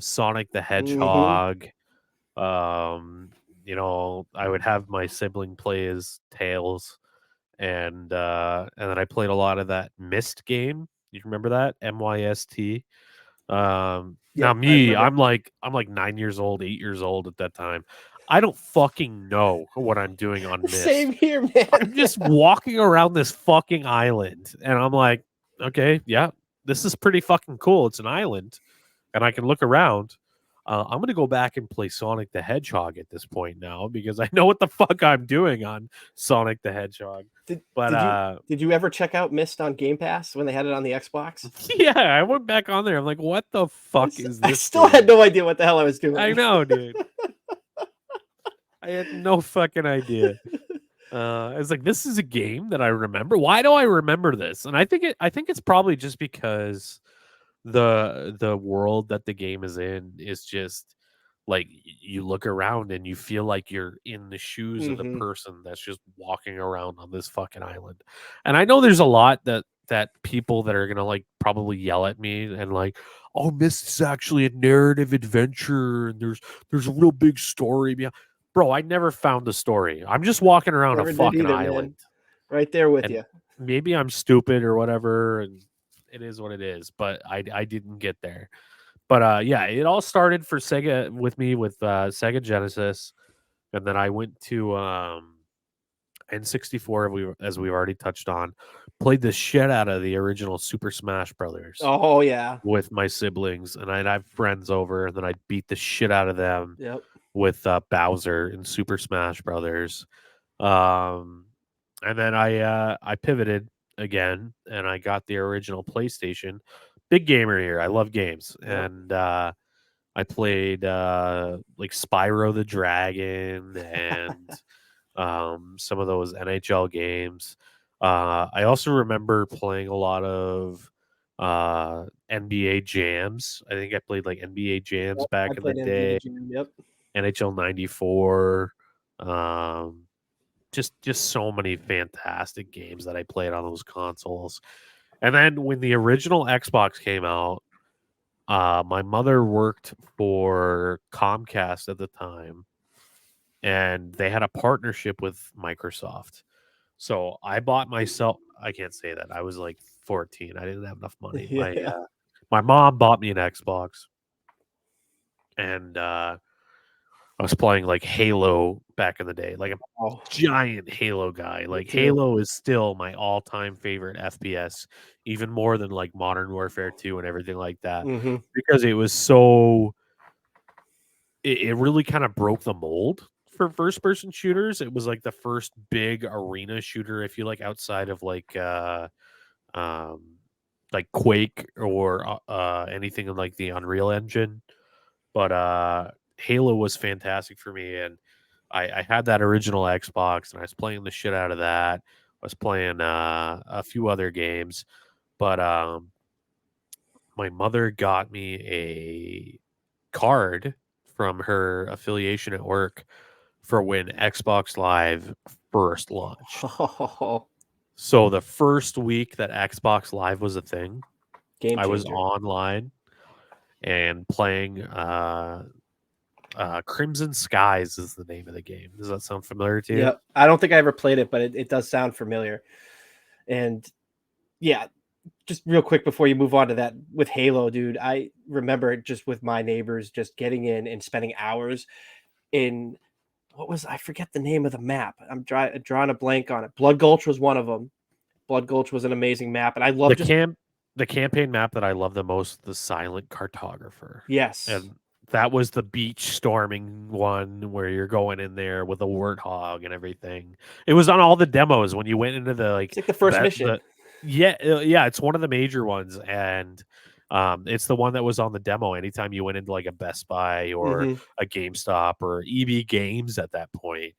Sonic the Mhm. Hedgehog. Um, I would have my sibling play as Tails, and then I played a lot of that Myst game. You remember that? MYST. Now Yep, I remember. I'm like 9 years old, 8 years old at that time. I don't fucking know what I'm doing on Same Myst. here, man. I'm just walking around this fucking island, and I'm like, okay, yeah, this is pretty fucking cool. It's an island, and I can look around. I'm gonna go back and play Sonic the Hedgehog at this point now because I know what the fuck I'm doing on Sonic the Hedgehog. Did But did you did you ever check out Myst on Game Pass when they had it on the Xbox? yeah, I went back on there. I'm like, what the fuck is I this still had game? no idea what the hell I was I doing. know, dude. I had no fucking idea. I was like, this is a game that I remember. Why do I remember this? And I think it's probably just because the world that the game is in is just like you look around and you feel like you're in the shoes of the Mhm. person that's just walking around on this fucking island. And I know there's a lot that people that are gonna like probably yell at me and like, oh, Myst is actually a narrative adventure and there's a real big story behind. Bro, I never found the story. I'm just walking around a Never did fucking either, island, man. Right there with and you. maybe I'm stupid or whatever, and it is what it is. But I didn't get there. But yeah, it all started for Sega with me with Sega Genesis, and then I went to N64. As we've already touched on, played the shit out of the original Super Smash Brothers Oh, yeah. with my siblings, and I'd have friends over, and then I'd beat the shit out of them Yep. with Bowser in Super Smash Brothers. Um, and then I pivoted again, and I got the original PlayStation. Big gamer here. I love games, Yep. and I played like Spyro the Dragon and some of those NHL games. I also remember playing a lot of NBA jams. I think I played like NBA jams Yep. I back in the played NBA day. Jam. Yep. NHL '94. Um, just so many fantastic games that I played on those consoles. And then when the original Xbox came out, my mother worked for Comcast at the time, and they had a partnership with Microsoft. So I bought myself. I can't say that. I was like 14. I didn't have enough money. Yeah. My mom bought me an Xbox, and I was playing like Halo back in the day, like a Oh, giant Halo guy. me Like too. Halo is still my all-time favorite FPS, even more than like Modern Warfare 2 and everything like that, Mm-hmm. because it was so it really kind of broke the mold for first-person shooters. It was like the first big arena shooter, if you like, outside of um like Quake or anything in like the Unreal Engine. But Halo was fantastic for me, and I had that original Xbox, and I was playing the shit out of that. I was playing a few other games, but my mother got me a card from her affiliation at work for when Xbox Live first launched. So the first week that Xbox Live was a thing, Game I was changer. online and playing Crimson Skies is the name of the game. Does that sound familiar to you? Yep. I don't think I ever played it, but it does sound familiar. And yeah, just real quick before you move on to that with Halo, dude, I remember just with my neighbors just getting in and spending hours in what was I forget the name of the map. Drawing a blank on it. Blood Gulch was one of them. Blood Gulch was an amazing map, and I love The just the campaign map that I love the most, the Silent Cartographer. yes, And that was the beach storming one where you're going in there with a warthog and everything. It was on all the demos when you went into the it's like the first mission. yeah, it's one of the major ones, and it's the one that was on the demo anytime you went into like a Best Buy or Hmm. a GameStop or EB Games at that point.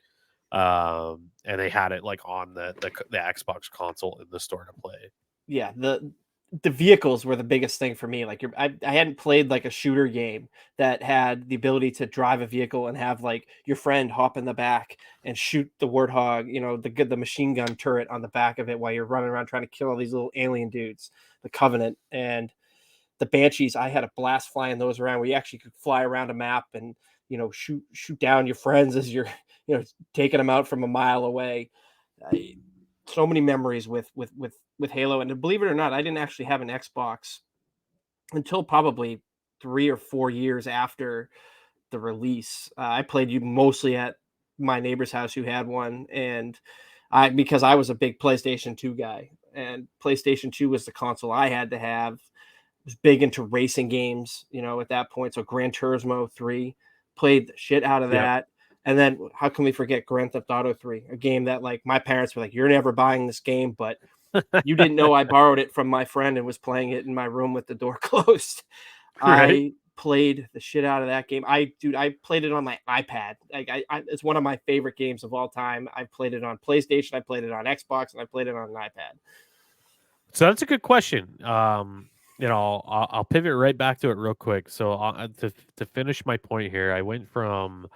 And they had it like on the Xbox console in the store to play. Yeah, the vehicles were the biggest thing for me. Like I hadn't played like a shooter game that had the ability to drive a vehicle and have like your friend hop in the back and shoot the warthog, the machine gun turret on the back of it while you're running around trying to kill all these little alien dudes, the Covenant and the Banshees. I had a blast flying those around where you actually could fly around a map and shoot down your friends as you're taking them out from a mile away. I, so many memories with Halo. And believe it or not, I didn't actually have an Xbox until probably 3 or 4 years after the release. I played you mostly at my neighbor's house who had one, and I because I was a big PlayStation 2 guy, and PlayStation 2 was the console I had to have. Was big into racing games, at that point. So Gran Turismo 3, played the shit out of Yep. that. And then how can we forget Grand Theft Auto 3, a game that like my parents were like, "You're never buying this game," but you didn't know I borrowed it from my friend and was playing it in my room with the door closed. Right. I played the shit out of that game. I played it on my iPad. Like it's one of my favorite games of all time. I played it on PlayStation, I played it on Xbox, and I played it on an iPad. So that's a good question. I'll pivot right back to it real quick. So to finish my point here, I went from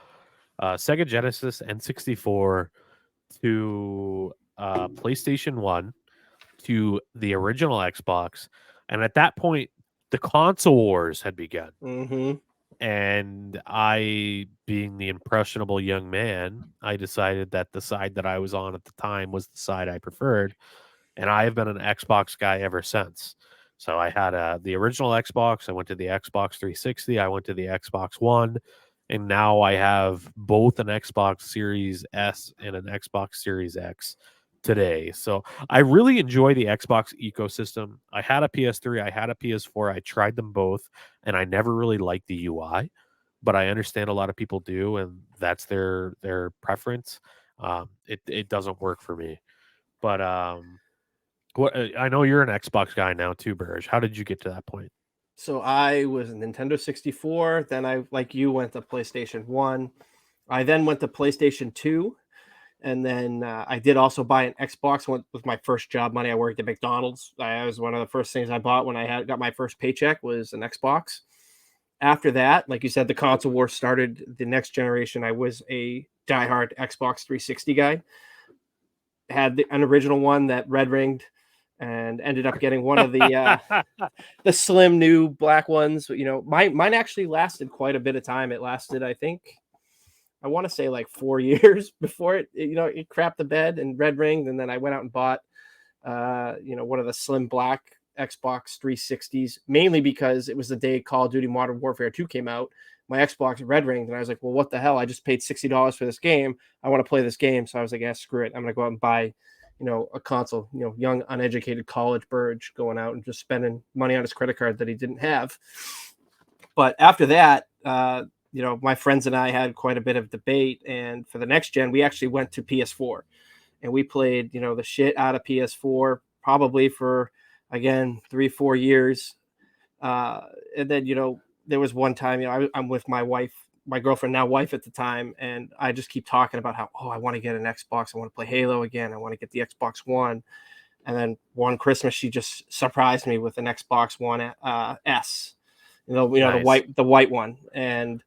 Sega Genesis N64 to PlayStation 1 to the original Xbox, and at that point, the console wars had begun. Mm-hmm. And I, being the impressionable young man, I decided that the side that I was on at the time was the side I preferred, and I have been an Xbox guy ever since. So I had the original Xbox. I went to the Xbox 360. I went to the Xbox One, and now I have both an Xbox Series S and an Xbox Series X today. So I really enjoy the Xbox ecosystem. I had a PS3. I had a PS4. I tried them both, and I never really liked the UI, but I understand a lot of people do, and that's their preference. It doesn't work for me, but I know you're an Xbox guy now too, Burge. How did you get to that point? So I was a Nintendo 64. Then I, like you, went to PlayStation 1. I then went to PlayStation 2. And then I did also buy an Xbox. With my first job money, I worked at McDonald's. I was one of the first things I bought when I got my first paycheck was an Xbox. After that, like you said, the console war started. The next generation, I was a diehard Xbox 360 guy. Had an original one that red ringed, and ended up getting one of the slim new black ones. Mine actually lasted quite a bit of time. It lasted, I think, I want to say like 4 years before it crapped the bed and red ringed. And then I went out and bought, one of the slim black Xbox 360s, mainly because it was the day Call of Duty Modern Warfare 2 came out. my Xbox red ringed, and I was like, well, what the hell? I just paid $60 for this game. I want to play this game. So I was like, yeah, screw it. I'm gonna go out and buy, a console. Young uneducated college Burg going out and just spending money on his credit card that he didn't have. But after that, my friends and I had quite a bit of debate, and for the next gen, we actually went to PS4, and we played, the shit out of PS4 probably for again 3-4 years. And then there was one time, I'm with my wife, my girlfriend, now wife at the time, and I just keep talking about how, I want to get an Xbox, I want to play Halo again, I want to get the Xbox One. And then one Christmas, she just surprised me with an Xbox One S, Nice. the white one. And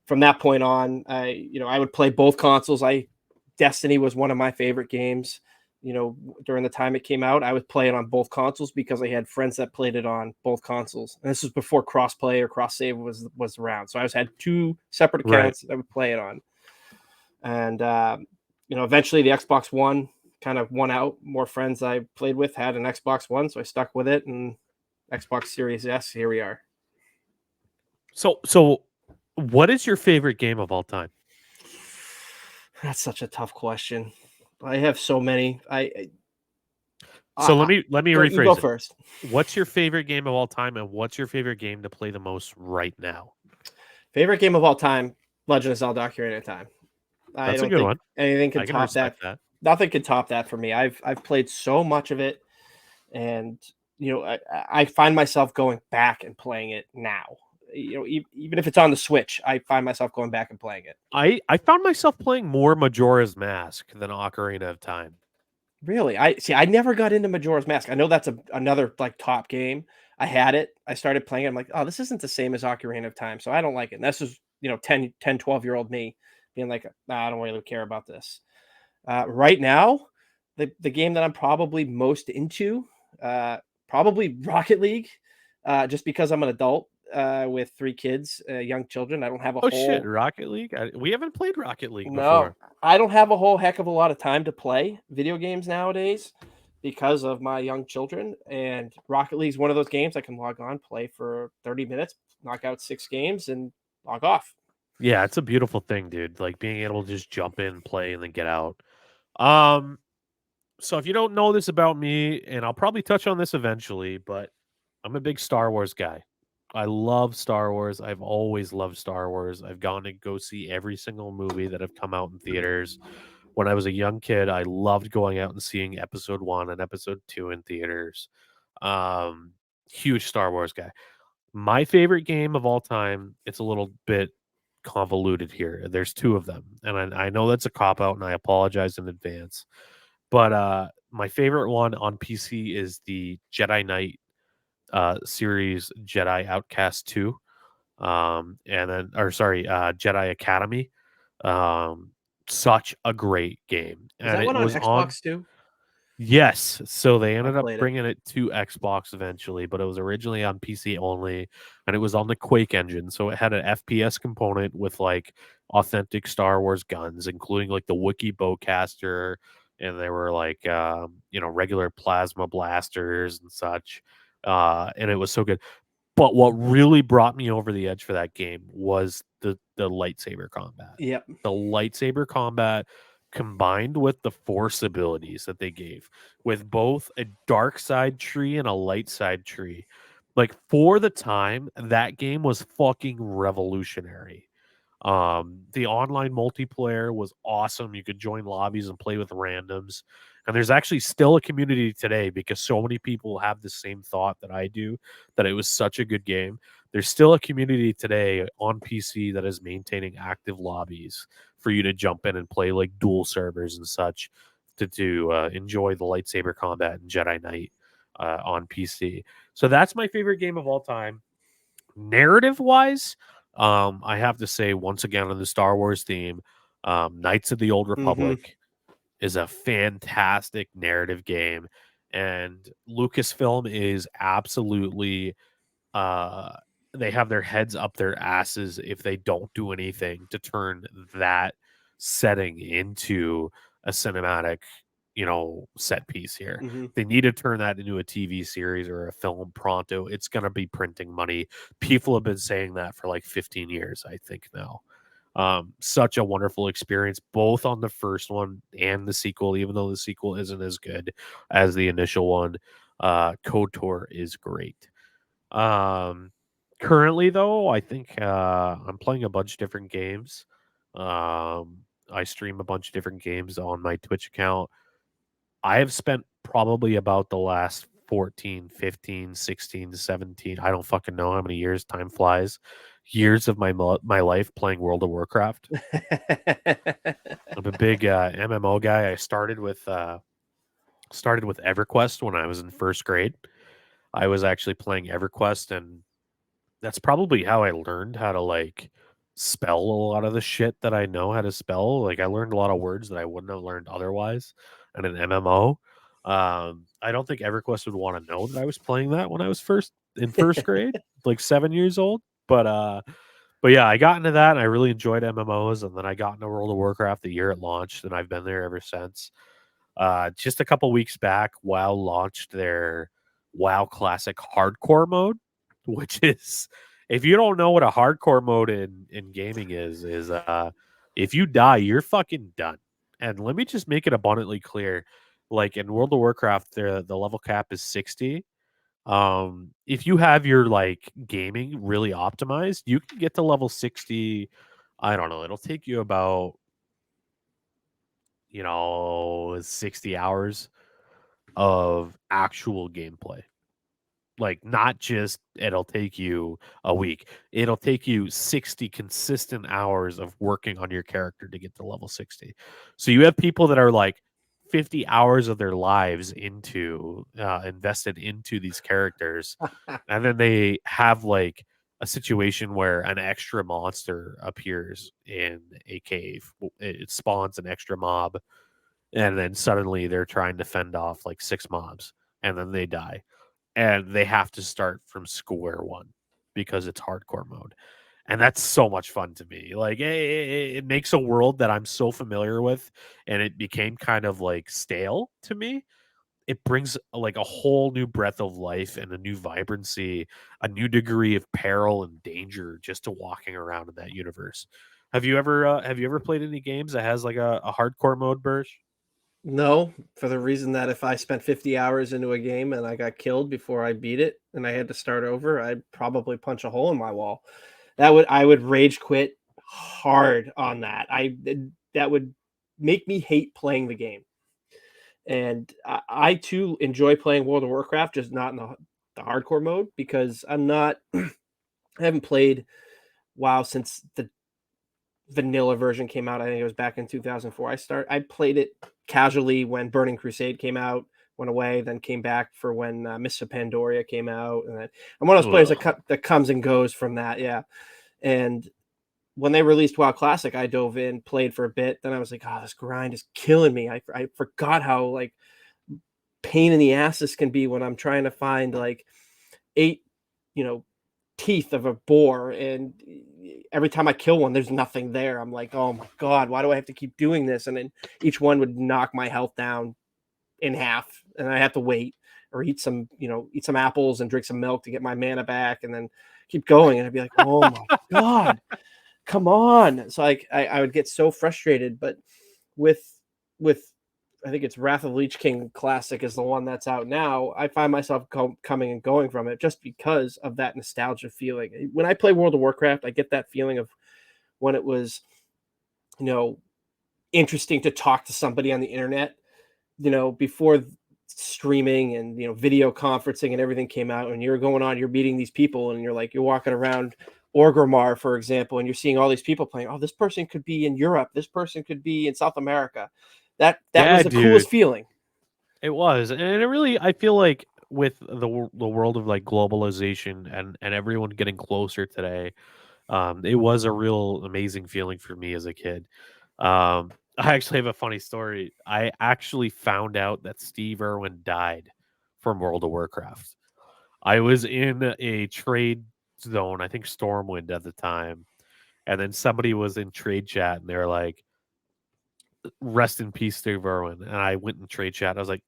from that point on, I would play both consoles. Destiny was one of my favorite games. During the time it came out, I would play it on both consoles because I had friends that played it on both consoles. And this was before cross-play or cross-save was around. So I had two separate Right. accounts that I would play it on. And eventually the Xbox One kind of won out. More friends I played with had an Xbox One, so I stuck with it. And Xbox Series S, here we are. So what is your favorite game of all time? That's such a tough question. I have so many. So let me You go rephrase it. first. What's your favorite game of all time, and what's your favorite game to play the most right now? Favorite game of all time, Legend of Zelda: Ocarina of Time. I That's a don't good think one. anything can I can top that. respect that. Nothing can top that for me. I've played so much of it, and I find myself going back and playing it now. Even if it's on the Switch, I find myself going back and playing it. I found myself playing more Majora's Mask than Ocarina of Time. Really, I never got into Majora's Mask. I know that's another like top game. I had it. I started playing it. I'm like, oh, this isn't the same as Ocarina of Time, so I don't like it. And this is 10, 12-year-old me being like, nah, I don't really care about this. Right now, the game that I'm probably most into, probably Rocket League, just because I'm an adult with 3 kids, young children. I don't have a Oh shit, whole Rocket League? We haven't played Rocket League no, before. I don't have a whole heck of a lot of time to play video games nowadays because of my young children. And Rocket League is one of those games I can log on, play for 30 minutes, knock out 6 games, and log off. Yeah, it's a beautiful thing, dude. Like being able to just jump in, play, and then get out. Um, so if you don't know this about me, and I'll probably touch on this eventually, but I'm a big Star Wars guy. I love Star Wars. I've always loved Star Wars. I've gone to go see every single movie that have come out in theaters. When I was a young kid, I loved going out and seeing episode 1 and episode 2 in theaters. Um, Huge Star Wars guy. My favorite game of all time, it's a little bit convoluted here. There's 2 of them, and I know that's a cop out, and I apologize in advance. But my favorite one on PC is the Jedi Knight series, Jedi Outcast 2. And then, or sorry, Jedi Academy. Um, Such a great game, Is and that it one on was on. Xbox too? Yes, so they I ended up played it. bringing it to Xbox eventually, but it was originally on PC only, and it was on the Quake engine, so it had an FPS component with like authentic Star Wars guns, including like the Wookiee bowcaster, and there were like regular plasma blasters and such, and it was so good. But what really brought me over the edge for that game was the lightsaber combat. Yep. The lightsaber combat combined with the force abilities that they gave with both a dark side tree and a light side tree. Like for the time, that game was fucking revolutionary. The online multiplayer was awesome. You could join lobbies and play with randoms. And there's actually still a community today because so many people have the same thought that I do, that it was such a good game. There's still a community today on PC that is maintaining active lobbies for you to jump in and play like dual servers and such to enjoy the lightsaber combat and Jedi Knight on PC. So that's my favorite game of all time. Narrative wise, I have to say once again on the Star Wars theme, Knights of the Old Mm-hmm. Republic is a fantastic narrative game, and Lucasfilm is absolutely uh they have their heads up their asses if they don't do anything to turn that setting into a cinematic, set piece here. Hmm. They need to turn that into a TV series or a film pronto. It's going to be printing money. People have been saying that for like 15 years, I think now. Such a wonderful experience, both on the first one and the sequel, even though the sequel isn't as good as the initial one. KOTOR is great. Um, Currently, though, I think I'm playing a bunch of different games. I stream a bunch of different games on my Twitch account. I have spent probably about the last 14, 15, 16, 17. I don't fucking know how many years. Time flies. Years of my life playing World of Warcraft. I'm a big MMO guy. I started with EverQuest when I was in first grade. I was actually playing EverQuest, and that's probably how I learned how to like spell a lot of the shit that I know how to spell. Like I learned a lot of words that I wouldn't have learned otherwise in an MMO. I don't think EverQuest would want to know that I was playing that when I was first grade, like 7 years old. But yeah, I got into that and I really enjoyed MMOs, and then I got into World of Warcraft the year it launched, and I've been there ever since. Just a couple weeks back, WoW launched their WoW Classic Hardcore mode, which is, if you don't know what a hardcore mode in gaming is if you die, you're fucking done. And let me just make it abundantly clear, like in World of Warcraft, the level cap is 60. If you have your like gaming really optimized, you can get to level 60. I don't know, it'll take you about 60 hours of actual gameplay. Like, not just it'll take you a week, it'll take you 60 consistent hours of working on your character to get to level 60. So you have people that are like 50 hours of their lives into invested into these characters, and then they have like a situation where an extra monster appears in a cave. It spawns an extra mob, and then suddenly they're trying to fend off like six mobs, and then they die, and they have to start from square one because it's hardcore mode. And that's so much fun to me. Like it makes a world that I'm so familiar with, and it became kind of like stale to me. It brings like a whole new breath of life and a new vibrancy, a new degree of peril and danger just to walking around in that universe. Have you ever played any games that has like a hardcore mode, Birch? No, for the reason that if I spent 50 hours into a game and I got killed before I beat it and I had to start over, I'd probably punch a hole in my wall. I would rage quit hard on that. That would make me hate playing the game. And I too enjoy playing World of Warcraft, just not in the hardcore mode because I'm not I haven't played WoW since the vanilla version came out. I think it was back in 2004. I played it casually when Burning Crusade came out, went away, then came back for when Mists of Pandaria came out, and then I'm one of those players Ugh. that comes and goes from that. Yeah, and when they released WoW Classic, I dove in, played for a bit, then I was like, oh, this grind is killing me. I forgot how like pain in the ass this can be when I'm trying to find like eight, you know, teeth of a boar, and every time I kill one there's nothing there. I'm like, oh my god, why do I have to keep doing this? And then each one would knock my health down in half, and I have to wait or eat some apples and drink some milk to get my mana back, and then keep going. And I'd be like, oh my god, come on. So like I would get so frustrated. But with with I think it's Wrath of Lich King Classic is the one that's out now. I find myself coming and going from it just because of that nostalgia feeling. When I play World of Warcraft, I get that feeling of when it was, you know, interesting to talk to somebody on the internet, before streaming and, video conferencing and everything came out, and you're going on, you're meeting these people, and you're walking around Orgrimmar, for example, and you're seeing all these people playing. Oh, this person could be in Europe. This person could be in South America. That was Yeah, the coolest dude. feeling. It was, and it really, I feel like with the world of like globalization and everyone getting closer today, it was a real amazing feeling for me as a kid. I actually have a funny story. I actually found out that Steve Irwin died from World of Warcraft. I was in a trade zone, I think Stormwind at the time, and then somebody was in trade chat, and they were like, rest in peace, Steve Irwin. And I went in trade chat. I was like,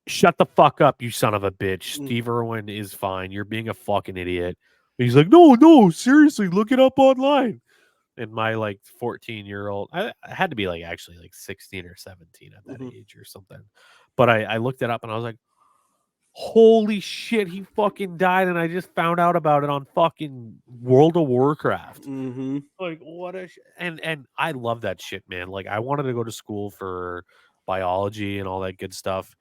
shut the fuck up, you son of a bitch. Mm. Steve Irwin is fine. You're being a fucking idiot. And he's like, no, no, seriously, look it up online. And my like 14-year-old, I had to be like actually like 16 or 17 at that Mhm. age or something. But I looked it up and I was like, holy shit, he fucking died. And I just found out about it on fucking World of Warcraft. Mhm. Like, what a and I love that shit, man. Like, I wanted to go to school for biology and all that good stuff.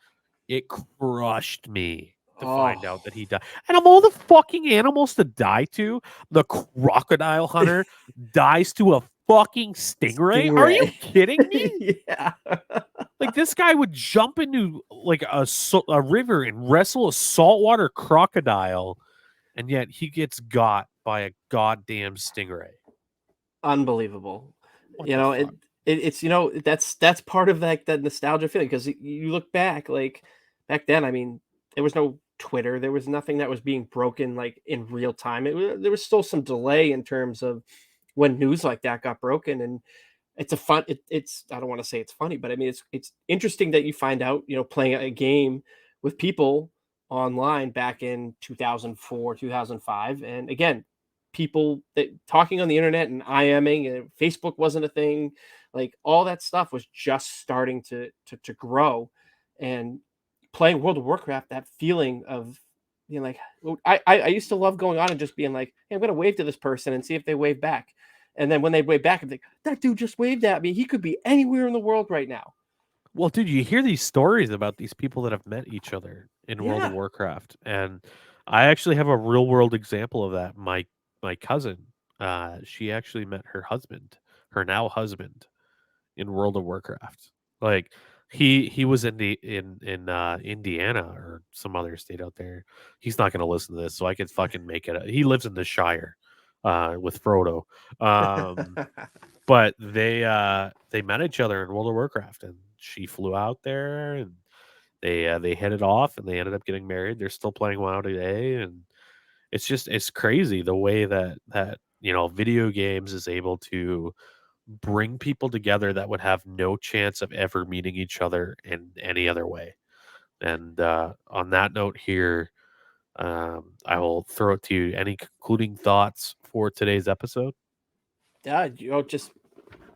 It crushed me to find Oh, out that he died. And of all the fucking animals to die to, the crocodile hunter dies to a fucking stingray? Are you stingray. kidding me? Yeah. Like, this guy would jump into like a river and wrestle a saltwater crocodile, and yet he gets got by a goddamn stingray. Unbelievable. What You the know, fuck? it's that's part of like that nostalgia feeling because you look back like back then. I mean, there was no Twitter, there was nothing that was being broken like in real time. There was still some delay in terms of when news like that got broken, and it's I don't want to say it's funny, but I mean it's interesting that you find out, playing a game with people online back in 2004, 2005. And again, people that talking on the internet and IMing and Facebook wasn't a thing. Like all that stuff was just starting to grow. And playing World of Warcraft, that feeling of being like, I used to love going on and just being like, hey, I'm gonna wave to this person and see if they wave back. And then when they wave back, I'm like, that dude just waved at me. He could be anywhere in the world right now. Well, dude, you hear these stories about these people that have met each other in World of Yeah. Warcraft, and I actually have a real world example of that. My cousin, she actually met her husband, her now husband, in World of Warcraft. Like he was in Indiana or some other state out there. He's not going to listen to this, so I could fucking make it. He lives in the Shire, with Frodo. Um, but they met each other in World of Warcraft, and she flew out there, and they hit it off, and they ended up getting married. They're still playing WoW today, and it's crazy the way that video games is able to bring people together that would have no chance of ever meeting each other in any other way. And on that note, here, I will throw it to you. Any concluding thoughts for today's episode? Yeah, just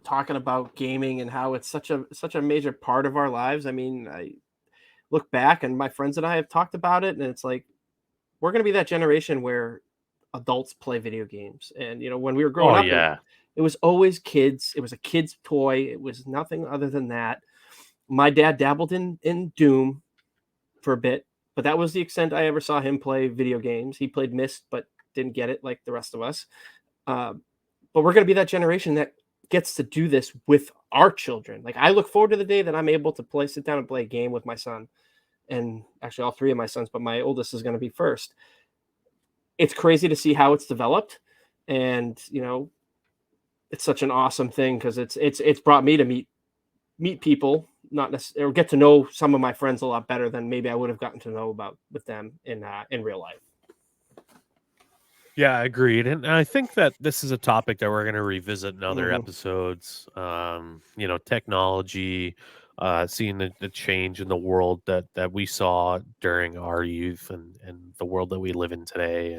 talking about gaming and how it's such a major part of our lives. I mean, I look back and my friends and I have talked about it, and it's like we're going to be that generation where adults play video games. And when we were growing Oh up, yeah. it was always kids. It was a kid's toy. It was nothing other than that. My dad dabbled in Doom for a bit, but that was the extent I ever saw him play video games. He played Myst, but didn't get it like the rest of us. Uh, but we're going to be that generation that gets to do this with our children. Like I look forward to the day that I'm able to sit down and play a game with my son, and actually all three of my sons, but my oldest is going to be first. It's crazy to see how it's developed, and it's such an awesome thing because it's brought me to meet people, not necessarily, or get to know some of my friends a lot better than maybe I would have gotten to know about with them in real life. Yeah, agreed. And I think that this is a topic that we're going to revisit in other Hmm. episodes. Technology, seeing the change in the world that we saw during our youth, and the world that we live in today,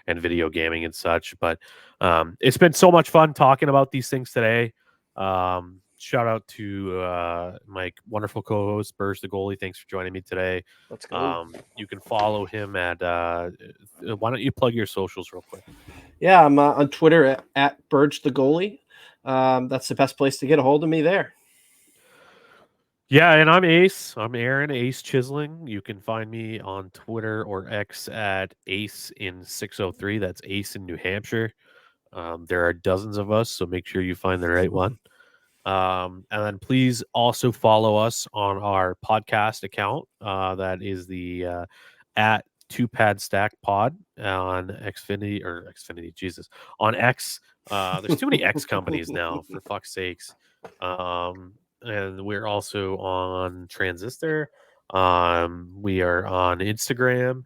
and video gaming and such. But it's been so much fun talking about these things today. Shout out to my wonderful co-host Burge the goalie. Thanks for joining me today. Let's go. You can follow him at why don't you plug your socials real quick? Yeah, I'm on Twitter at Burge the goalie. That's the best place to get a hold of me there. Yeah, and I'm Ace. I'm Aaron Ace Chisling. You can find me on Twitter or X at Ace in 603. That's Ace in New Hampshire. There are dozens of us, so make sure you find the right one. And then please also follow us on our podcast account. That is the at Two Pad Stack Pod on Xfinity, Jesus, on X. There's too many X companies now, for fuck's sakes. And we're also on Transistor. We are on Instagram.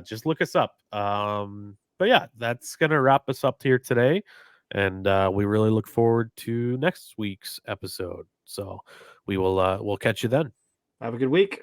Just look us up. But yeah, that's gonna wrap us up here today. and we really look forward to next week's episode. So we'll catch you then. Have a good week.